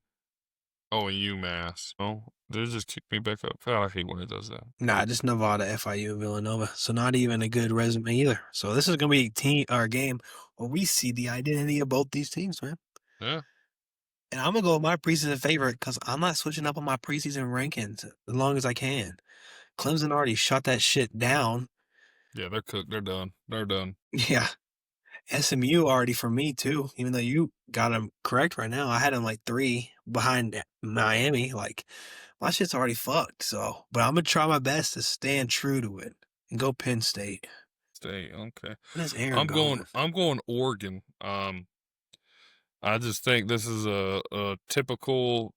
Speaker 3: Oh, and UMass. Oh, they just kicked me back up. I hate when it does that.
Speaker 2: Nah, just Nevada, FIU, Villanova. So not even a good resume either. So this is gonna be a game where we see the identity of both these teams, man.
Speaker 3: Yeah.
Speaker 2: And I'm gonna go with my preseason favorite because I'm not switching up on my preseason rankings as long as I can. Clemson already shut that shit down.
Speaker 3: Yeah, they're cooked. They're done. They're done.
Speaker 2: Yeah. SMU already for me too, even though you got them correct right now. I had them like 3 behind Miami. Like, my shit's already fucked. So, but I'm gonna try my best to stand true to it and go Penn State.
Speaker 3: Okay.
Speaker 2: Where's Aaryn going?
Speaker 3: I'm going Oregon. I just think this is a typical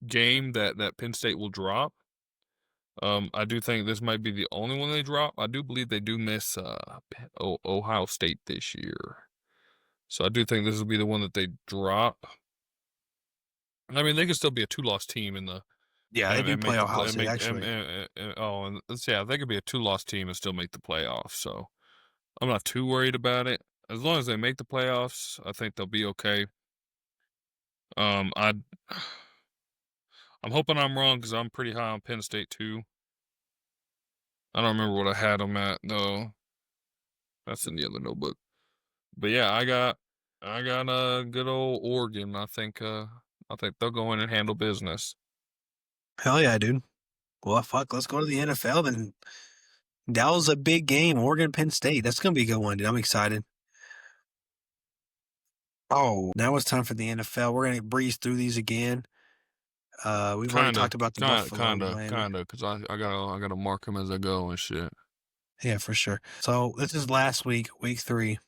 Speaker 3: game that Penn State will drop. I do think this might be the only one they drop. I do believe they do miss Ohio State this year. So I do think this will be the one that they drop. I mean, they could still be a 2-loss team in the.
Speaker 2: Yeah, they do play Ohio State, actually.
Speaker 3: They could be a 2-loss team and still make the playoffs. So I'm not too worried about it. As long as they make the playoffs, I think they'll be okay. I'm hoping I'm wrong because I'm pretty high on Penn State too. I don't remember what I had them at though. That's in the other notebook. But yeah, I got a good old Oregon. I think they'll go in and handle business.
Speaker 2: Hell yeah, dude. Well, fuck, let's go to the NFL then. That was a big game, Oregon, Penn State. That's gonna be a good one, dude. I'm excited. Oh, now it's time for the NFL. We're gonna breeze through these again. We've already talked about the Buffalo.
Speaker 3: Kinda, because I gotta mark them as I go and shit.
Speaker 2: Yeah, for sure. So this is last week, week 3.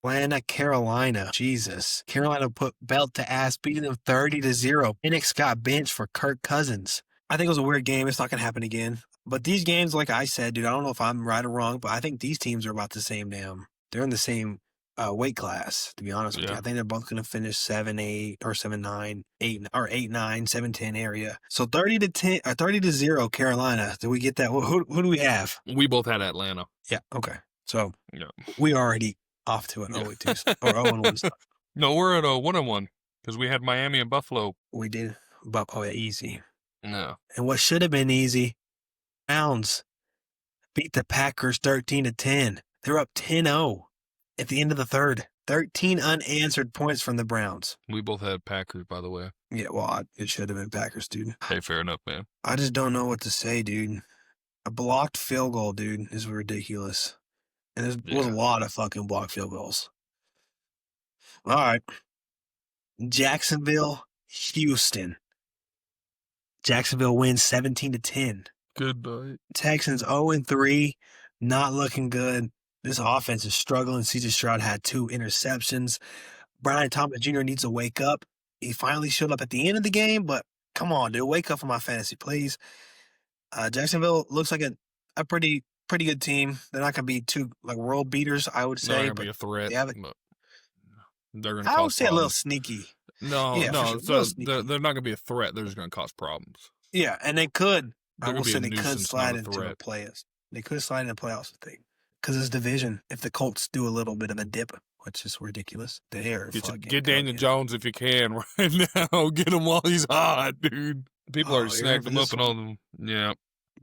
Speaker 2: Atlanta, Carolina. Jesus. Carolina put belt to ass, beating them 30-0. Phoenix got benched for Kirk Cousins. I think it was a weird game. It's not gonna happen again. But these games, like I said, dude, I don't know if I'm right or wrong, but I think these teams are about the same damn. They're in the same weight class, to be honest with you.
Speaker 3: Yeah.
Speaker 2: I think they're both going to finish 7-8 or 7-9, 8 or 8-9, 7-10 area. So 30-10, 30-0 Carolina. Did we get that? Who do we have?
Speaker 3: We both had Atlanta.
Speaker 2: Yeah. Okay. So
Speaker 3: Yeah.
Speaker 2: we already off to an 0-2 or 0-1 start.
Speaker 3: No, we're at a 1-1 because we had Miami and Buffalo.
Speaker 2: We did, but yeah, easy.
Speaker 3: No.
Speaker 2: And what should have been easy, Browns beat the Packers 13-10. They're up 10-0 at the end of the third. 13 unanswered points from the Browns.
Speaker 3: We both had Packers, by the way.
Speaker 2: Yeah, well, it should have been Packers, dude.
Speaker 3: Hey, fair enough, man.
Speaker 2: I just don't know what to say, dude. A blocked field goal, dude, is ridiculous. And there was a lot of fucking blocked field goals. All right. Jacksonville, Houston. Jacksonville wins 17-10.
Speaker 3: Good night.
Speaker 2: Texans 0-3, not looking good. This offense is struggling. CJ Stroud had 2 interceptions. Brian Thomas Jr. needs to wake up. He finally showed up at the end of the game, but come on, dude, wake up for my fantasy, please. Jacksonville looks like a pretty good team. They're not going to be two like world beaters, I would say.
Speaker 3: They're going to be a threat. They're going to
Speaker 2: I would say
Speaker 3: problems.
Speaker 2: a little sneaky.
Speaker 3: No,
Speaker 2: Yeah,
Speaker 3: no,
Speaker 2: sure.
Speaker 3: they're not going to be a threat. They're just going to cause problems.
Speaker 2: Yeah, and they could.
Speaker 3: They're
Speaker 2: I will
Speaker 3: gonna be
Speaker 2: say
Speaker 3: a
Speaker 2: they could
Speaker 3: nuisance,
Speaker 2: slide
Speaker 3: not a
Speaker 2: into
Speaker 3: threat.
Speaker 2: the playoffs. They could slide into the playoffs, I think. Because it's division. If the Colts do a little bit of a dip, which is ridiculous, they are fucking
Speaker 3: Get Daniel
Speaker 2: cooking.
Speaker 3: Jones if you can right now. Get him while he's hot, dude. People already
Speaker 2: you
Speaker 3: snagged
Speaker 2: remember
Speaker 3: him up
Speaker 2: this
Speaker 3: and all them. Yeah.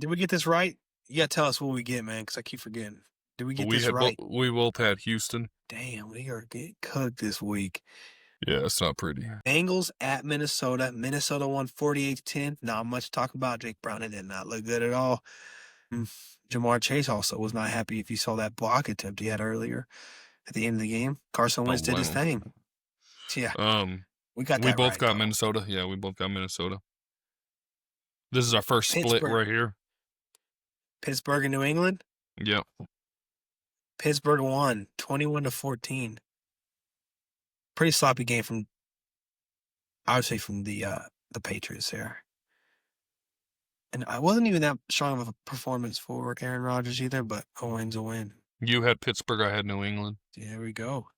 Speaker 2: Did we get this right? You got to tell us what we get, man, because I keep forgetting. Did we get this right?
Speaker 3: We both had Houston.
Speaker 2: Damn, we are getting cooked this week.
Speaker 3: Yeah, it's not pretty.
Speaker 2: Bengals at Minnesota. Minnesota won 48-10. Not much to talk about. Jake Brown did not look good at all. Jamar Chase also was not happy if you saw that block attempt he had earlier at the end of the game. Carson Wentz did his thing. Yeah. We got that
Speaker 3: We both
Speaker 2: right,
Speaker 3: got
Speaker 2: though.
Speaker 3: Minnesota. Yeah, we both got Minnesota. This is our first split right here.
Speaker 2: Pittsburgh and New England.
Speaker 3: Yep.
Speaker 2: Pittsburgh won 21-14. Pretty sloppy game from, I would say, from the Patriots there. And I wasn't even that strong of a performance for Aaron Rodgers either, but a win's a win.
Speaker 3: You had Pittsburgh, I had New England.
Speaker 2: There we go.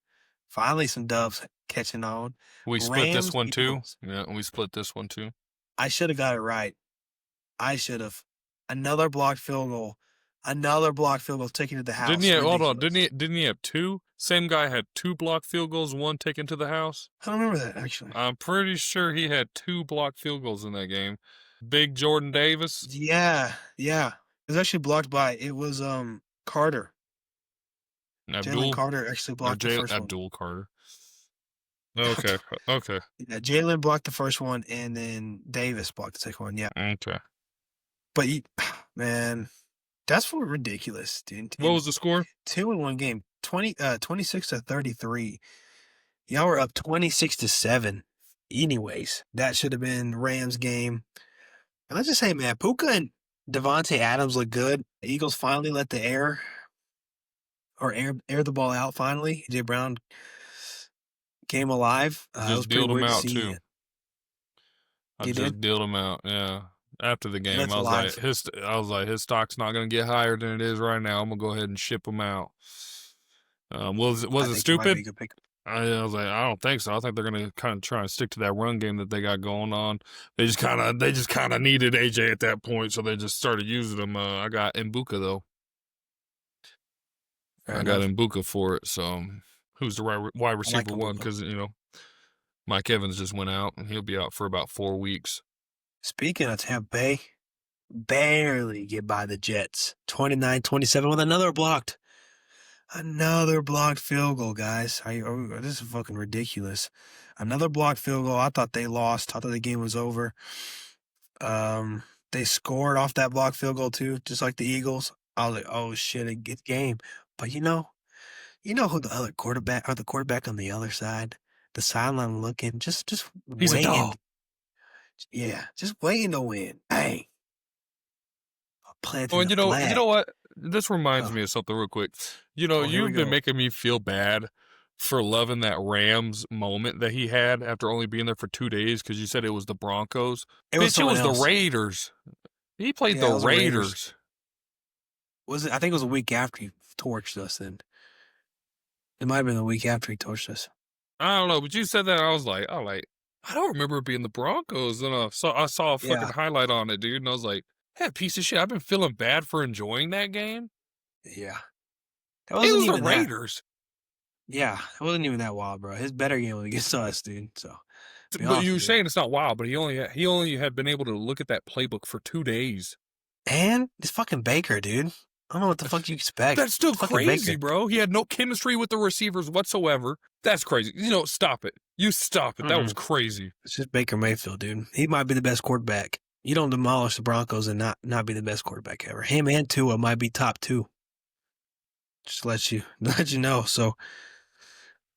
Speaker 2: Finally, some Doves catching on.
Speaker 3: We split this one too.
Speaker 2: Eagles.
Speaker 3: Yeah, we split this one too.
Speaker 2: I should have got it right. I should have. Another blocked field goal. Another blocked field goal taken to the house.
Speaker 3: Didn't he? Hold on.
Speaker 2: Ridiculous.
Speaker 3: Didn't he have 2? Same guy had 2 blocked field goals, 1 taken to the house.
Speaker 2: I don't remember that, actually.
Speaker 3: I'm pretty sure he had 2 blocked field goals in that game. Big Jordan Davis.
Speaker 2: Yeah. It was actually blocked by, it was Carter. Jalen Carter actually blocked the first one.
Speaker 3: Abdul Carter. Okay. Okay.
Speaker 2: Yeah, Jalen blocked the first one, and then Davis blocked the second one. Yeah.
Speaker 3: Okay.
Speaker 2: But, man, that's ridiculous, dude.
Speaker 3: What was the score?
Speaker 2: 2-1 game. 26-33. Y'all were up 26-7. Anyways, that should have been Rams game. And let's just say, man, Puka and Devontae Adams look good. The Eagles finally let the air the ball out finally. AJ Brown came alive.
Speaker 3: Just dealed him out too. I
Speaker 2: You
Speaker 3: just
Speaker 2: did?
Speaker 3: dealed him out. Yeah. After the game,
Speaker 2: That's
Speaker 3: I was
Speaker 2: alive.
Speaker 3: like, his stock's not going to get higher than it is right now. I'm gonna go ahead and ship him out. Was it
Speaker 2: I think it might be
Speaker 3: stupid?
Speaker 2: a good pick.
Speaker 3: I was like, I don't think so. I think they're gonna kind of try and stick to that run game that they got going on. They just kind of needed AJ at that point, so they just started using him. I got Mbuka though.
Speaker 2: Fair
Speaker 3: I got
Speaker 2: enough.
Speaker 3: Mbuka for it. So who's the wide receiver one?
Speaker 2: Mbuka.
Speaker 3: Because Mike Evans just went out and he'll be out for about 4 weeks.
Speaker 2: Speaking of Tampa Bay, barely get by the Jets. 29-27 with another blocked field goal, guys. This is fucking ridiculous. Another blocked field goal. I thought they lost. I thought the game was over. They scored off that blocked field goal too, just like the Eagles. I was like, oh shit, a good game. But you know who the other quarterback or the quarterback on the other side, the sideline looking, just
Speaker 3: He's
Speaker 2: waiting.
Speaker 3: a dog.
Speaker 2: Yeah, just waiting to win. Bang.
Speaker 3: Well, you know what? This reminds me of something real quick.
Speaker 2: here we
Speaker 3: You've been
Speaker 2: go.
Speaker 3: making me feel bad for loving that Rams moment that he had after only being there for 2 days because you said it was the Broncos.
Speaker 2: It was
Speaker 3: Bitch, it was
Speaker 2: someone else.
Speaker 3: the Raiders. He played
Speaker 2: Yeah, it
Speaker 3: the
Speaker 2: was the Raiders.
Speaker 3: Raiders.
Speaker 2: Was it? I think it was a week after he torched us. Then It might have been the week after he torched us.
Speaker 3: I don't know, but you said that, I was like, I don't remember it being the Broncos. And I saw a fucking highlight on it, dude, and I was like, hey, piece of shit, I've been feeling bad for enjoying that game.
Speaker 2: Yeah.
Speaker 3: It was the Raiders.
Speaker 2: Yeah, it wasn't even that wild, bro. His better game was against us, dude. So,
Speaker 3: but you were saying it's not wild, but he only had been able to look at that playbook for 2 days.
Speaker 2: And it's fucking Baker, dude. I don't know what the fuck you expect.
Speaker 3: That's still crazy, bro. He had no chemistry with the receivers whatsoever. That's crazy. Stop it. You stop it. That was crazy.
Speaker 2: It's just Baker Mayfield, dude. He might be the best quarterback. You don't demolish the Broncos and not be the best quarterback ever. Him and Tua might be top 2. Just to let you know. So,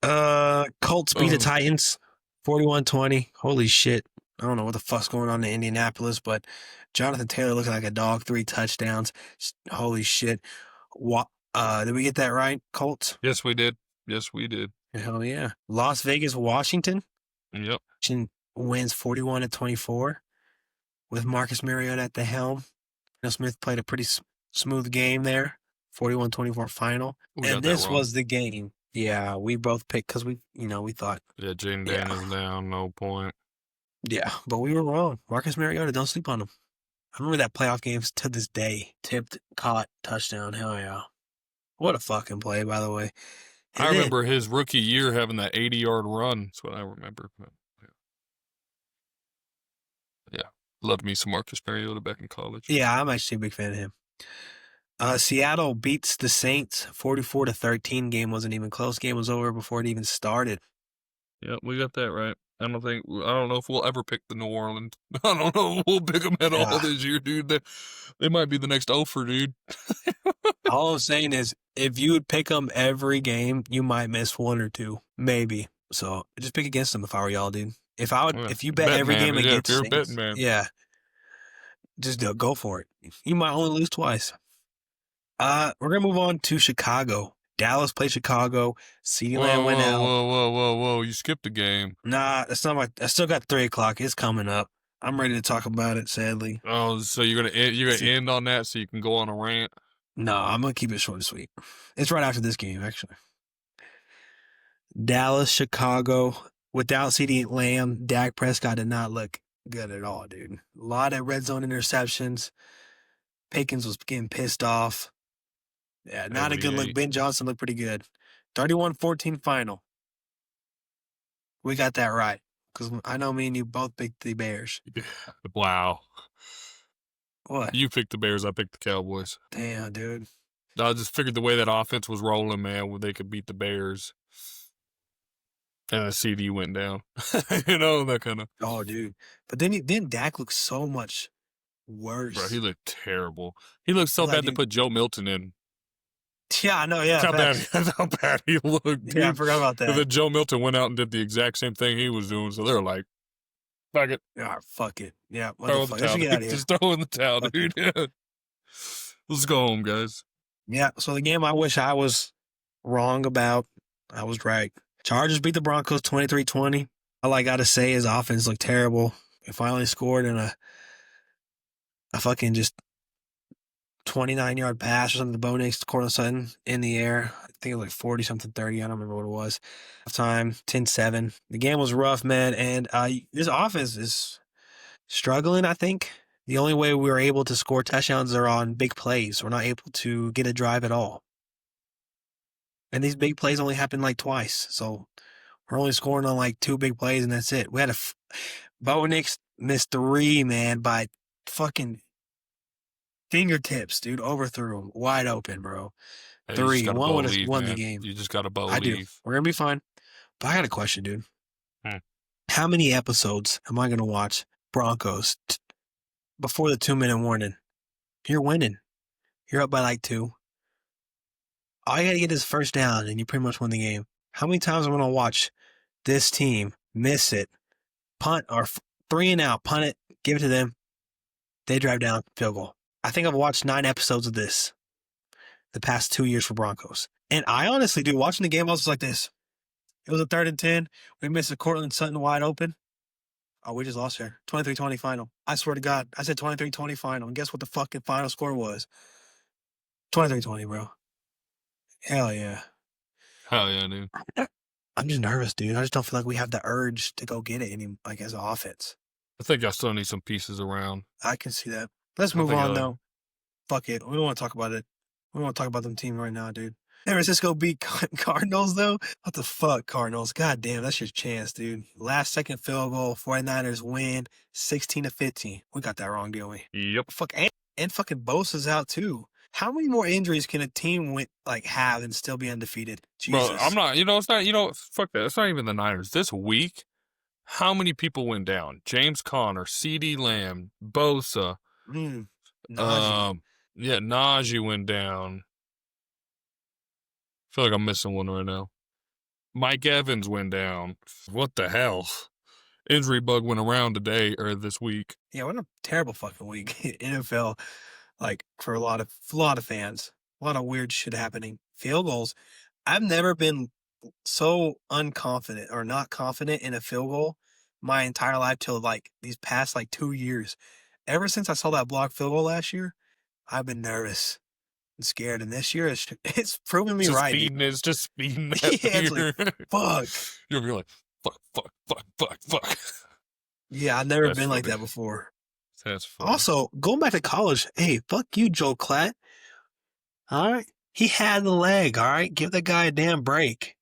Speaker 2: Colts beat the Titans 41-20. Holy shit. I don't know what the fuck's going on in Indianapolis, but Jonathan Taylor looking like a dog, 3 touchdowns. Holy shit. Did we get that right, Colts?
Speaker 3: Yes, we did.
Speaker 2: Hell yeah. Las Vegas, Washington.
Speaker 3: Yep.
Speaker 2: Wins 41-24 with Marcus Mariota at the helm. Smith played a pretty smooth game there. 41-24 final. And this was the game. Yeah, we both picked because we thought.
Speaker 3: Yeah, Jaden Daniels down, no point.
Speaker 2: Yeah, but we were wrong. Marcus Mariota, don't sleep on him. I remember that playoff games to this day. Tipped, caught, touchdown. Hell yeah. What a fucking play, by the way.
Speaker 3: I remember his rookie year having that 80-yard run. That's what I remember. Yeah. Loved me some Marcus Mariota back in college.
Speaker 2: Yeah, I'm actually a big fan of him. Seattle beats the Saints 44-13. Game wasn't even close. Game was over before it even started.
Speaker 3: Yep, we got that right. I don't know if we'll ever pick the New Orleans. I don't know if we'll pick them at all this year, dude. They might be the next Ofer, dude.
Speaker 2: All I'm saying is, if you would pick them every game, you might miss 1 or 2, maybe. So just pick against them if I were y'all, dude. If you bet every game against
Speaker 3: you're
Speaker 2: Saints,
Speaker 3: a betting man.
Speaker 2: Yeah, just go for it. You might only lose twice. We're gonna move on to Chicago. Dallas played Chicago. CeeDee Lamb went out.
Speaker 3: Whoa! You skipped a game.
Speaker 2: Nah, that's not I still got 3:00. It's coming up. I'm ready to talk about it. Sadly.
Speaker 3: Oh, so you're gonna end on that so you can go on a rant?
Speaker 2: No, I'm gonna keep it short and sweet. It's right after this game, actually. Dallas, Chicago. Without CeeDee Lamb, Dak Prescott did not look good at all, dude. A lot of red zone interceptions. Pickens was getting pissed off. Yeah, not a good look. Ben Johnson looked pretty good. 31-14 final. We got that right. Because I know me and you both picked the Bears.
Speaker 3: Wow.
Speaker 2: What?
Speaker 3: You picked the Bears, I picked the Cowboys.
Speaker 2: Damn, dude.
Speaker 3: I just figured the way that offense was rolling, man, where they could beat the Bears. And the CD went down. That kind of.
Speaker 2: Oh, dude. But then Dak looked so much worse.
Speaker 3: Bro, he looked terrible. He looked so bad they put Joe Milton in.
Speaker 2: Yeah, I know, yeah.
Speaker 3: That's how bad he looked, dude.
Speaker 2: Yeah, I forgot about that.
Speaker 3: And then Joe Milton went out and did the exact same thing he was doing, so they're like, fuck it.
Speaker 2: Yeah, fuck it. Yeah,
Speaker 3: throw in the towel.
Speaker 2: Get out of here.
Speaker 3: Just throw in the towel, dude. Yeah. Let's go home, guys.
Speaker 2: Yeah, so the game I wish I was wrong about, I was right. Chargers beat the Broncos 23-20. All I got to say is offense looked terrible. They finally scored in a fucking just 29-yard pass or something to Bo Nix, Cortland Sutton in the air. I think it was like 40-something, 30. I don't remember what it was. Halftime, 10-7. The game was rough, man, and this offense is struggling, I think. The only way we were able to score touchdowns are on big plays. We're not able to get a drive at all. And these big plays only happen like twice. So we're only scoring on like 2 big plays, and that's it. We had Bo Nix missed 3, man, by fucking fingertips, dude. Overthrew him. Wide open, bro.
Speaker 3: Hey,
Speaker 2: 3. One would have won the game.
Speaker 3: You just got to believe.
Speaker 2: I do. We're going to be fine. But I got a question, dude. How many episodes am I going to watch Broncos before the 2-minute warning? You're winning. You're up by like 2. All you got to get is first down, and you pretty much win the game. How many times am I going to watch this team miss it, punt, or 3 and out, punt it, give it to them, they drive down, field goal? I think I've watched 9 episodes of this the past 2 years for Broncos. And I honestly, dude, watching the game, I was just like this. It was a 3rd and 10. We missed a Cortland Sutton wide open. Oh, we just lost here. 23-20 final. I swear to God, I said 23-20 final. And guess what the fucking final score was? 23-20, bro. Hell yeah.
Speaker 3: Hell yeah, dude.
Speaker 2: I'm just nervous, dude. I just don't feel like we have the urge to go get it as an offense.
Speaker 3: I think I still need some pieces around.
Speaker 2: I can see that. Let's
Speaker 3: I
Speaker 2: move
Speaker 3: think
Speaker 2: on, though. Fuck it. We don't want to talk about it. We don't want to talk about them team right now, dude. San Francisco beat Cardinals, though. What the fuck, Cardinals? God damn, that's your chance, dude. Last second field goal. 49ers win 16-15. We got that wrong, didn't we?
Speaker 3: Yep.
Speaker 2: Fuck, and fucking Bosa's out, too. How many more injuries can a team have and still be undefeated? Jesus.
Speaker 3: Bro, I'm not, it's not, fuck that. It's not even the Niners. This week, how many people went down? James Conner, CeeDee Lamb, Bosa.
Speaker 2: Najee.
Speaker 3: Yeah, Najee went down. I feel like I'm missing one right now. Mike Evans went down. What the hell? Injury bug went around today or this week.
Speaker 2: Yeah, what a terrible fucking week. NFL, for a lot of fans. A lot of weird shit happening. Field goals. I've never been so unconfident or not confident in a field goal my entire life till these past 2 years. Ever since I saw that blocked field goal last year, I've been nervous and scared. And this year, it's proven me right.
Speaker 3: It's just speeding that
Speaker 2: yeah, it's like, fuck.
Speaker 3: You'll be like, fuck.
Speaker 2: Yeah, I've never been like that before.
Speaker 3: That's funny.
Speaker 2: Also, going back to college, hey, fuck you, Joe Klatt. All right? He had the leg, all right? Give the guy a damn break.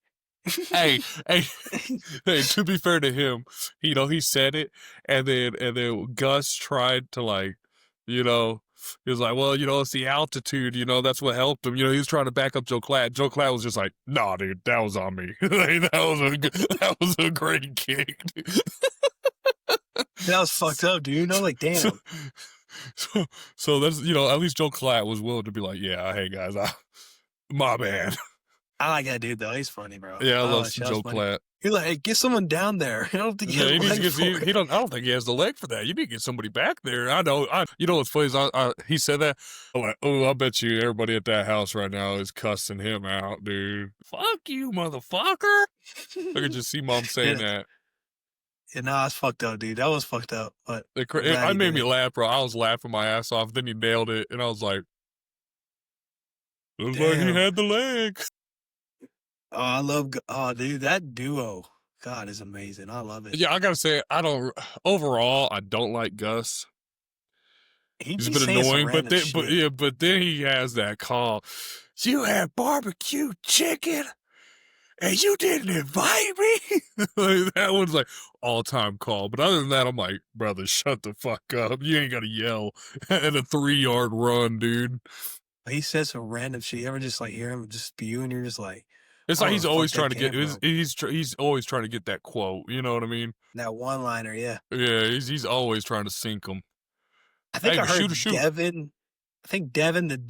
Speaker 3: hey, to be fair to him, he said it, and then Gus tried to he was like, well, it's the altitude, that's what helped him. He was trying to back up Joe Klatt. Joe Klatt was just like, nah, dude, that was on me. that was a great kick.
Speaker 2: That was fucked up, dude. Damn.
Speaker 3: So that's, at least Joe Klatt was willing to be like, yeah, hey, guys, my bad.
Speaker 2: I like that dude, though. He's funny, bro.
Speaker 3: Yeah, I love Joe Klatt.
Speaker 2: You're like, hey, get someone down there. I don't think he has the leg for it.
Speaker 3: I don't think he has the leg for that. You need to get somebody back there. I know. What's funny is he said that. I'm like, I bet you everybody at that house right now is cussing him out, dude. Fuck you, motherfucker. I could just see mom saying that.
Speaker 2: Yeah, nah, it's fucked up, dude. That was fucked up. But
Speaker 3: it made me laugh, bro. I was laughing my ass off. Then he nailed it, and I was like, looks like he had the leg.
Speaker 2: Oh, dude, that duo, God, is amazing. I love it.
Speaker 3: Yeah, I gotta say, I don't like Gus. He's been annoying, but then he has that call. You had barbecue chicken, and you didn't invite me. That one's like all-time call. But other than that, I'm like, brother, shut the fuck up. You ain't gotta yell at a 3-yard run, dude.
Speaker 2: He says some random shit. You ever just hear him just spew, and you're just like.
Speaker 3: It's like he's always trying to get. He's always trying to get that quote. You know what I mean?
Speaker 2: That one-liner, yeah.
Speaker 3: Yeah, he's always trying to sink him.
Speaker 2: I think I heard Devin.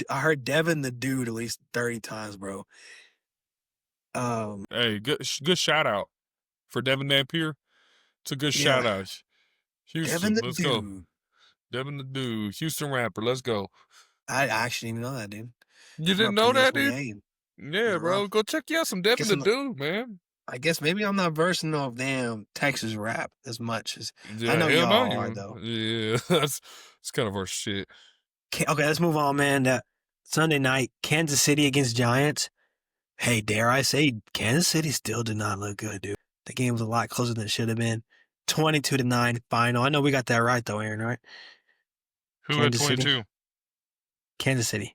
Speaker 2: I heard Devin the dude at least 30 times, bro.
Speaker 3: Hey, good shout out for Devin Dampier. It's a good shout out. Houston, let's go. Devin the dude, Houston rapper. Let's go.
Speaker 2: I actually didn't know that, dude.
Speaker 3: You didn't know that, dude? Yeah, bro. Go check out some Devin the dude, man.
Speaker 2: I guess maybe I'm not versed in no damn Texas rap as much as I know y'all are, though.
Speaker 3: Yeah, it's kind of our shit.
Speaker 2: Okay, let's move on, man. That Sunday night, Kansas City against Giants. Hey, dare I say, Kansas City still did not look good, dude. The game was a lot closer than it should have been. 22-9 final. I know we got that right, though, Aaryn, right?
Speaker 3: Who had 22?
Speaker 2: Kansas City.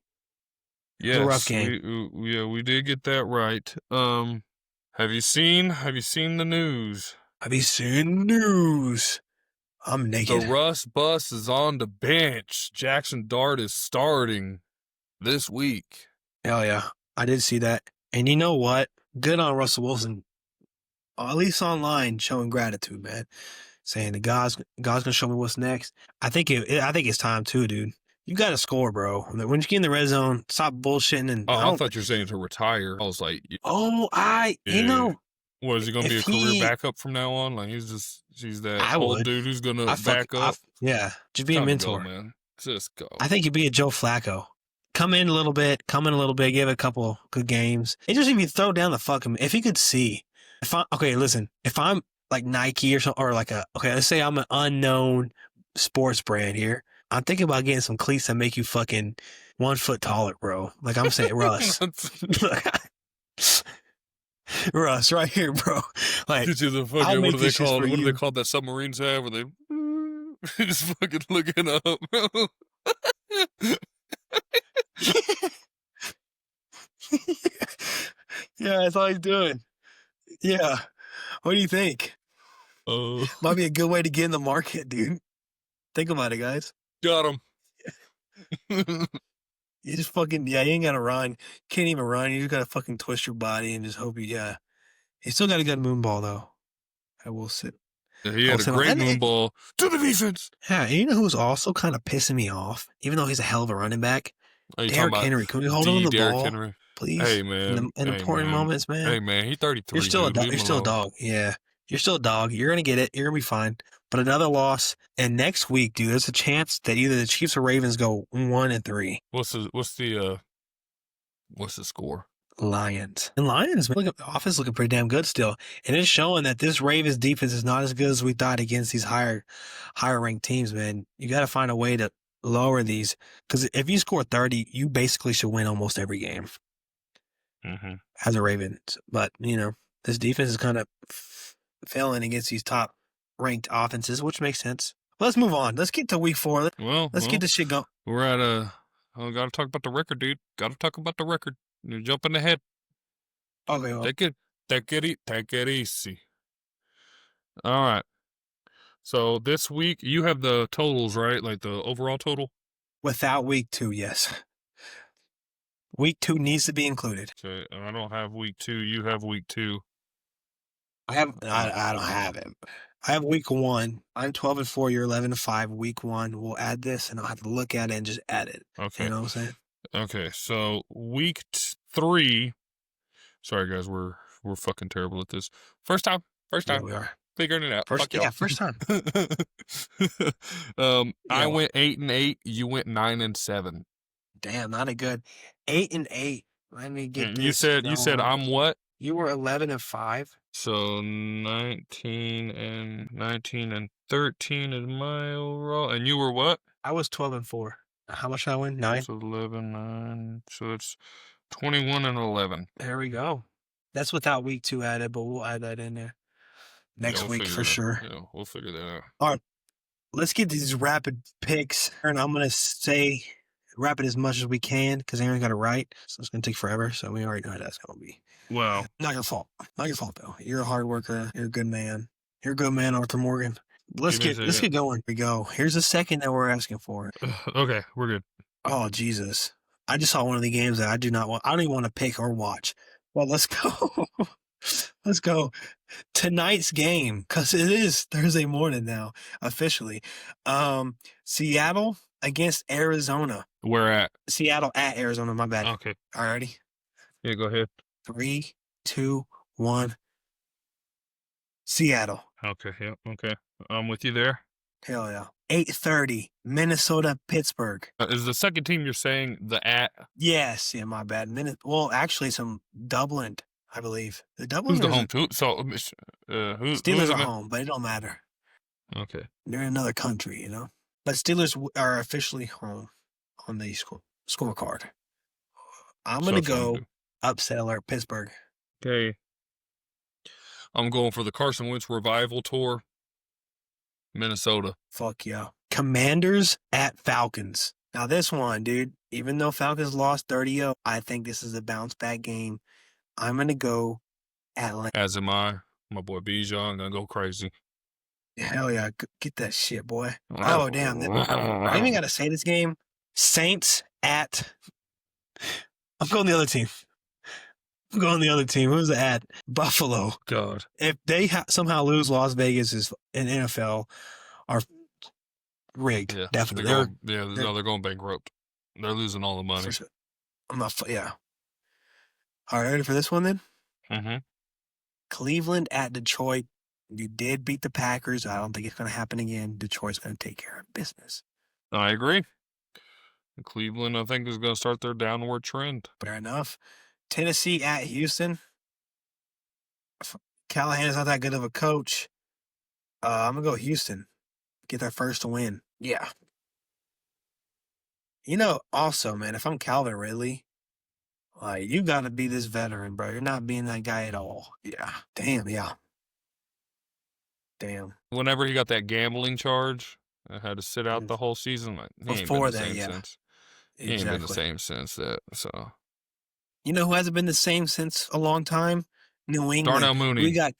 Speaker 3: Yes,
Speaker 2: it was a rough game.
Speaker 3: We did get that right. Have you seen the news?
Speaker 2: Have you seen the news? I'm naked.
Speaker 3: The Russ bus is on the bench. Jackson Dart is starting this week.
Speaker 2: Hell yeah. I did see that. And you know what? Good on Russell Wilson. At least online, showing gratitude, man. Saying the God's gonna show me what's next. I think it's time too, dude. You got to score, bro. When you get in the red zone, stop bullshitting. And
Speaker 3: I thought you were saying to retire. I was like, what, is he going to be a career backup from now on? Like, he's that old dude who's going to back up?
Speaker 2: Just be a mentor.
Speaker 3: Go, man. Just go.
Speaker 2: I think you'd be a Joe Flacco. Come in a little bit, give it a couple good games. And just if you throw down the fucking, if you could see, if I'm like Nike or something, or let's say I'm an unknown sports brand here. I'm thinking about getting some cleats that make you fucking 1 foot taller, bro. Like I'm saying, Russ. Russ, right here, bro. Like,
Speaker 3: Get you the
Speaker 2: I'll
Speaker 3: fucking,
Speaker 2: make this just for
Speaker 3: what are they
Speaker 2: you.
Speaker 3: called that submarines have where they just fucking looking up, bro?
Speaker 2: Yeah, that's all he's doing. Yeah. What do you think?
Speaker 3: Oh,
Speaker 2: Might be a good way to get in the market, dude. Think about it, guys.
Speaker 3: got him.
Speaker 2: You just fucking, yeah, you ain't got to run. Can't even run. You just got to fucking twist your body and just hope you, yeah. He still got a good moon ball, though. I will sit.
Speaker 3: He
Speaker 2: I will
Speaker 3: had a
Speaker 2: sit on.
Speaker 3: great
Speaker 2: And
Speaker 3: moon ball to the defense.
Speaker 2: yeah, you know who's also kind of pissing me off, even though he's a hell of a running back?
Speaker 3: Are you talking
Speaker 2: Derrick
Speaker 3: about
Speaker 2: Henry. Can we hold on to the
Speaker 3: Derrick
Speaker 2: ball,
Speaker 3: Henry?
Speaker 2: please?
Speaker 3: Hey man,
Speaker 2: In
Speaker 3: hey
Speaker 2: important
Speaker 3: man,
Speaker 2: moments, man.
Speaker 3: hey man. He 33,
Speaker 2: You're still
Speaker 3: dude.
Speaker 2: a
Speaker 3: Leave
Speaker 2: you're
Speaker 3: him
Speaker 2: still a
Speaker 3: alone.
Speaker 2: dog. Yeah, you're still a dog. You're gonna get it. You're gonna be fine. But another loss, and next week, dude, there's a chance that either the Chiefs or Ravens go 1-3.
Speaker 3: What's the score?
Speaker 2: Lions. And Lions, man, look, the offense looking pretty damn good still. And it's showing that this Ravens defense is not as good as we thought against these higher ranked teams, man. You got to find a way to lower these. Because if you score 30, you basically should win almost every game
Speaker 3: Mm-hmm.
Speaker 2: as a Ravens. But, you know, this defense is kind of failing against these top ranked offenses, which makes sense. Let's move on. Let's get to week 4. Let's get this shit going.
Speaker 3: We're at gotta talk about the record, dude. Gotta talk about the record. You're jumping ahead.
Speaker 2: Okay, well,
Speaker 3: Take it easy. All right. So this week you have the totals, right? Like the overall total.
Speaker 2: without week 2, yes. Week 2 needs to be included.
Speaker 3: Okay, I don't have week 2. You have week 2.
Speaker 2: I don't have it. I have week 1. I'm 12-4. You're 11-5. Week 1. We'll add this, and I'll have to look at it and just add it.
Speaker 3: Okay.
Speaker 2: You know what I'm saying?
Speaker 3: Okay. So week 3. Sorry guys, we're fucking terrible at this. First time.
Speaker 2: Yeah, we are.
Speaker 3: Figuring it out.
Speaker 2: First,
Speaker 3: Fuck y'all.
Speaker 2: yeah, first time.
Speaker 3: I went 8-8. You went 9-7.
Speaker 2: Damn, not a good 8-8. Let me get this.
Speaker 3: You said I'm what?
Speaker 2: You were 11-5.
Speaker 3: So 19 and 13 is my overall. And you were what?
Speaker 2: I was 12-4. How much did I win? 9.
Speaker 3: So 11, 9. So it's 21-11.
Speaker 2: There we go. That's without week 2 added, but we'll add that in there next week for sure.
Speaker 3: Yeah, we'll figure that out.
Speaker 2: All right, let's get these rapid picks, and I'm gonna say rapid as much as we can because Aaryn got it right, so it's gonna take forever. So we already know how that's gonna be.
Speaker 3: Wow.
Speaker 2: Not your fault. Not your fault though. You're a hard worker. You're a good man. You're a good man, Arthur Morgan. Let's get going. Here we go. Here's the second that we're asking for.
Speaker 3: Okay, we're good.
Speaker 2: Oh Jesus! I just saw one of the games that I do not want. I don't even want to pick or watch. Well, let's go. Let's go. Tonight's game, because it is Thursday morning now, officially. Seattle against Arizona.
Speaker 3: Where at?
Speaker 2: Seattle at Arizona, my bad.
Speaker 3: Okay.
Speaker 2: Alrighty.
Speaker 3: Yeah, go ahead.
Speaker 2: 3, 2, 1. Seattle.
Speaker 3: Okay, yeah, okay. I'm with you there.
Speaker 2: Hell yeah. 8:30, Minnesota, Pittsburgh.
Speaker 3: Is the second team you're saying the at?
Speaker 2: Yes, yeah, my bad. Well, actually, some Dublin, I believe. The Dublin.
Speaker 3: Who's the home team? So,
Speaker 2: Steelers are home, but it don't matter.
Speaker 3: Okay.
Speaker 2: They're in another country, you know. But Steelers are officially home on the scorecard. I'm gonna go upset alert Pittsburgh.
Speaker 3: Okay. I'm going for the Carson Wentz revival tour. Minnesota.
Speaker 2: Fuck yeah. Commanders at Falcons. Now this one, dude, even though Falcons lost 30-0, I think this is a bounce back game. I'm going to go Atlanta.
Speaker 3: As am I. My boy Bijan going to go crazy.
Speaker 2: Hell yeah. Get that shit, boy. Oh, damn. I even got to say this game. Saints at... I'm going the other team. Who's at? Buffalo.
Speaker 3: God.
Speaker 2: If they somehow lose, Las Vegas is an NFL are rigged. Yeah, definitely.
Speaker 3: They're going bankrupt. They're losing all the money.
Speaker 2: Yeah. All right, ready for this one then?
Speaker 3: Mm-hmm.
Speaker 2: Cleveland at Detroit. You did beat the Packers. I don't think it's going to happen again. Detroit's going to take care of business.
Speaker 3: I agree. Cleveland, I think, is going to start their downward trend.
Speaker 2: Fair enough. Tennessee at Houston. Callahan's not that good of a coach. I'm going to go Houston. Get their first win. Yeah. You know, also, man, if I'm Calvin Ridley, Like, you got to be this veteran, bro. You're not being that guy at all. Yeah. Damn. Yeah. Damn.
Speaker 3: Whenever he got that gambling charge, I had to sit out
Speaker 2: Mm.
Speaker 3: the whole season. Like, he ain't been
Speaker 2: Before
Speaker 3: the
Speaker 2: that,
Speaker 3: same
Speaker 2: yeah.
Speaker 3: since. He ain't been the same since that. So
Speaker 2: You know who hasn't been the same since a long time? New England.
Speaker 3: Darnell Mooney.
Speaker 2: We got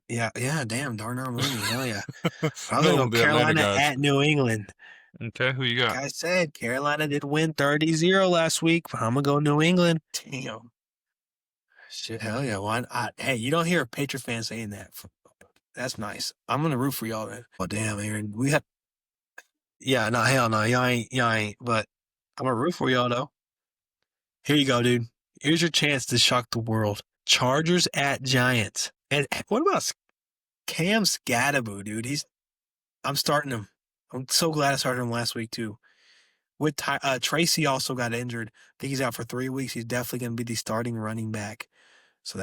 Speaker 2: yeah, damn, Darnell Mooney. Hell yeah. I was
Speaker 3: No,
Speaker 2: gonna go
Speaker 3: the Atlanta
Speaker 2: Carolina
Speaker 3: guys.
Speaker 2: at New England.
Speaker 3: Okay, who you got?
Speaker 2: Like I said, Carolina did win 30-0 last week, but I'm gonna go New England. Damn. Shit, hell yeah. Why? Hey, you don't hear a Patriot fan saying that. That's nice. I'm gonna root for y'all then. Oh damn, Aaryn. We have Yeah, no, hell no. Y'all ain't, but I'm gonna root for y'all though. Here you go, dude. Here's your chance to shock the world. Chargers at Giants. And what about Cam Scadaboo, dude? I'm starting him. I'm so glad I started him last week too. With Tracy also got injured. I think he's out for 3 weeks. He's definitely gonna be the starting running back. So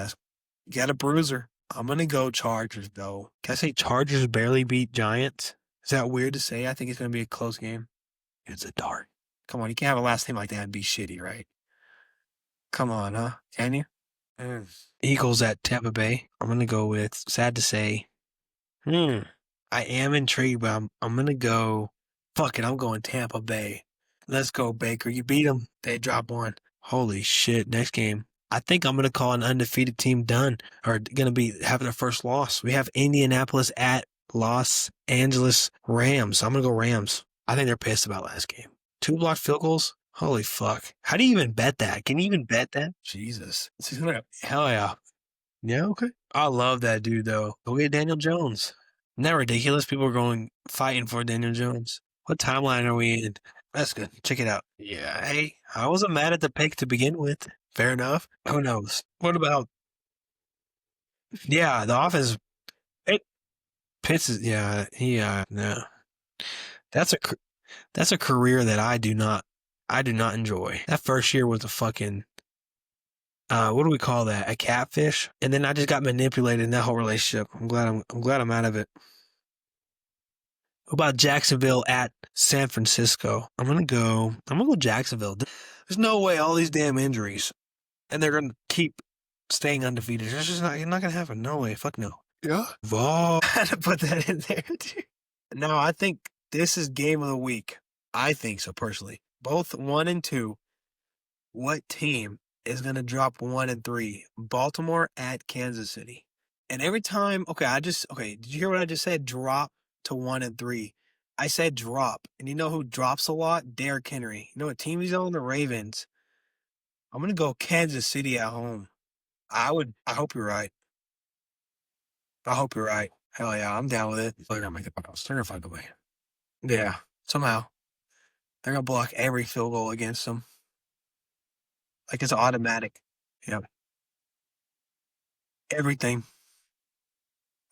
Speaker 2: you got a bruiser. I'm gonna go Chargers though. Can I say Chargers barely beat Giants? Is that weird to say? I think it's gonna be a close game. It's a dart. Come on, you can't have a last name like that and be shitty, right? Come on, huh? Can you? Eagles at Tampa Bay. I'm gonna go with. Sad to say. I am intrigued, but I'm gonna go. Fuck it, I'm going Tampa Bay. Let's go, Baker. You beat them. They drop one. Holy shit! Next game. I think I'm gonna call an undefeated team done, or gonna be having their first loss. We have Indianapolis at Los Angeles Rams. I'm gonna go Rams. I think they're pissed about last game. 2 blocked field goals. Holy fuck. How do you even bet that? Can you even bet that? Jesus. Hell yeah. Yeah, okay. I love that dude, though. Go get Daniel Jones. Isn't that ridiculous? People are fighting for Daniel Jones. What timeline are we in? That's good. Check it out. Yeah, hey, I wasn't mad at the pick to begin with. Fair enough. Who knows? What about... Yeah, the offense... It pisses... Yeah, no. That's a career that I do not enjoy. That first year was a fucking, what do we call that? A catfish. And then I just got manipulated in that whole relationship. I'm glad I'm out of it. What about Jacksonville at San Francisco? I'm gonna go Jacksonville. There's no way all these damn injuries, and they're gonna keep staying undefeated. It's just not gonna happen. No way. Fuck no. Yeah. I had to put that in there too. No, I think this is game of the week. I think so personally. Both 1 and 2. What team is going to drop 1 and 3? Baltimore at Kansas City. And every time, did you hear what I just said? Drop to 1 and 3. I said drop. And you know who drops a lot? Derrick Henry. You know what team he's on? The Ravens. I'm going to go Kansas City at home. I hope you're right. Hell yeah, I'm down with it. They're going to make the playoffs. They're going to find a way. Yeah, somehow. They're going to block every field goal against them. Like it's automatic. Yeah. Everything.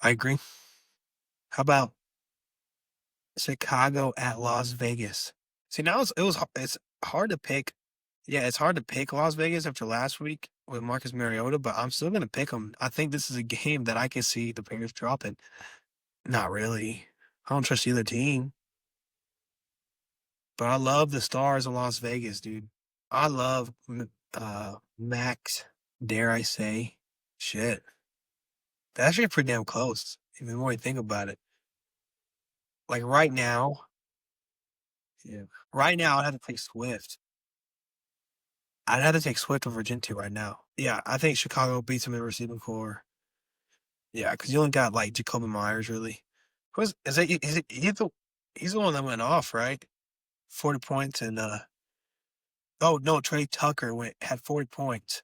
Speaker 2: I agree. How about Chicago at Las Vegas? See, now it's hard to pick. Yeah, it's hard to pick Las Vegas after last week with Marcus Mariota, but I'm still going to pick them. I think this is a game that I can see the Packers dropping. Not really. I don't trust either team. But I love the Stars of Las Vegas, dude. I love Max, dare I say. Shit. That's actually pretty damn close, even the more you think about it. Like right now, I'd have to take Swift. I'd have to take Swift over Gentoo right now. Yeah, I think Chicago beats him in receiving core. Yeah, because you only got like Jacoby Myers, really. He's the one that went off, right? 40 points and oh no, Trey Tucker had 40 points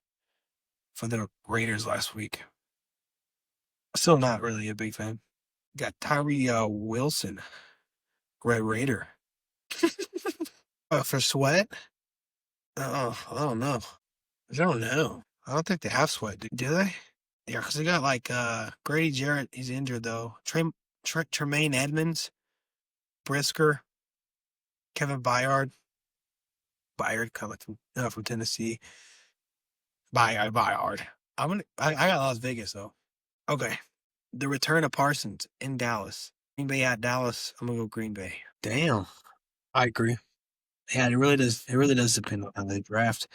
Speaker 2: for the Raiders last week. Still not really a big fan. Got Tyree Wilson, Red Raider. For Sweat? I don't know. I don't know. I don't think they have Sweat, do they? Yeah, because they got like Grady Jarrett. He's injured though. Tremaine Edmonds, Brisker, Kevin Byard. Byard coming from Tennessee. Byard. I got Las Vegas though. Okay. The return of Parsons in Dallas. Green Bay at Dallas. I'm gonna go Green Bay. Damn. I agree. Yeah, it really does. It really does depend on how they draft.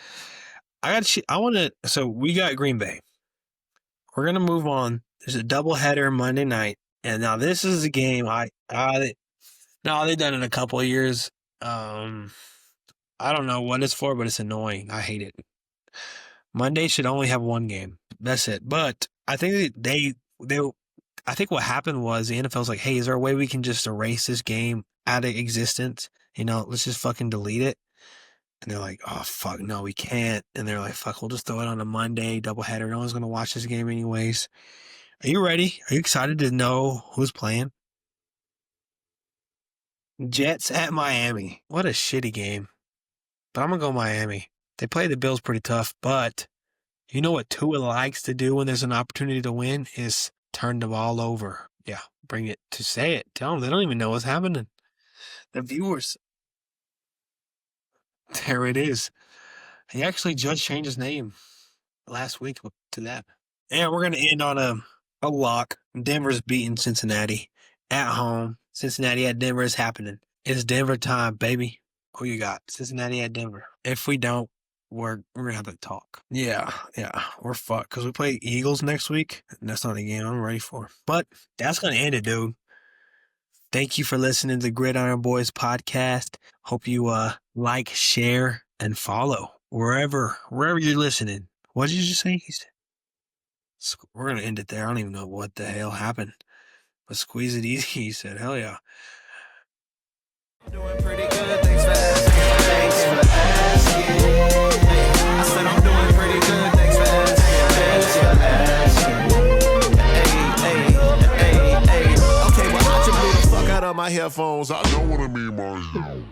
Speaker 2: So we got Green Bay. We're gonna move on. There's a doubleheader Monday night, and now this is a game they've done it a couple of years. I don't know what it's for, but it's annoying. I hate it. Monday should only have one game. That's it. But I think I think what happened was the NFL's like, hey, is there a way we can just erase this game out of existence? Let's just fucking delete it. And they're like, oh, fuck, no, we can't. And they're like, fuck, we'll just throw it on a Monday doubleheader. No one's going to watch this game anyways. Are you ready? Are you excited to know who's playing? Jets at Miami. What a shitty game. But I'm going to go Miami. They play the Bills pretty tough, but you know what Tua likes to do when there's an opportunity to win is turn the ball over. Yeah, bring it to say it. Tell them they don't even know what's happening. The viewers. There it is. He actually just changed his name last week to that. And we're going to end on a lock. Denver's beating Cincinnati at home. Cincinnati at Denver is happening. It's Denver time, baby. Who you got? Cincinnati at Denver. If we don't, we're going to have to talk. Yeah, we're fucked because we play Eagles next week. And that's not a game I'm ready for. But that's going to end it, dude. Thank you for listening to the Gridiron Boys podcast. Hope you like, share, and follow wherever you're listening. What did you just say? We're going to end it there. I don't even know what the hell happened. But squeeze it easy, he said. Hell yeah.
Speaker 4: Doing pretty good, thanks for asking. Thanks for asking. I said I'm doing pretty good, thanks for asking. Thanks for asking. Hey. Okay, well, I just blew the fuck out of my headphones. I know what I mean, man.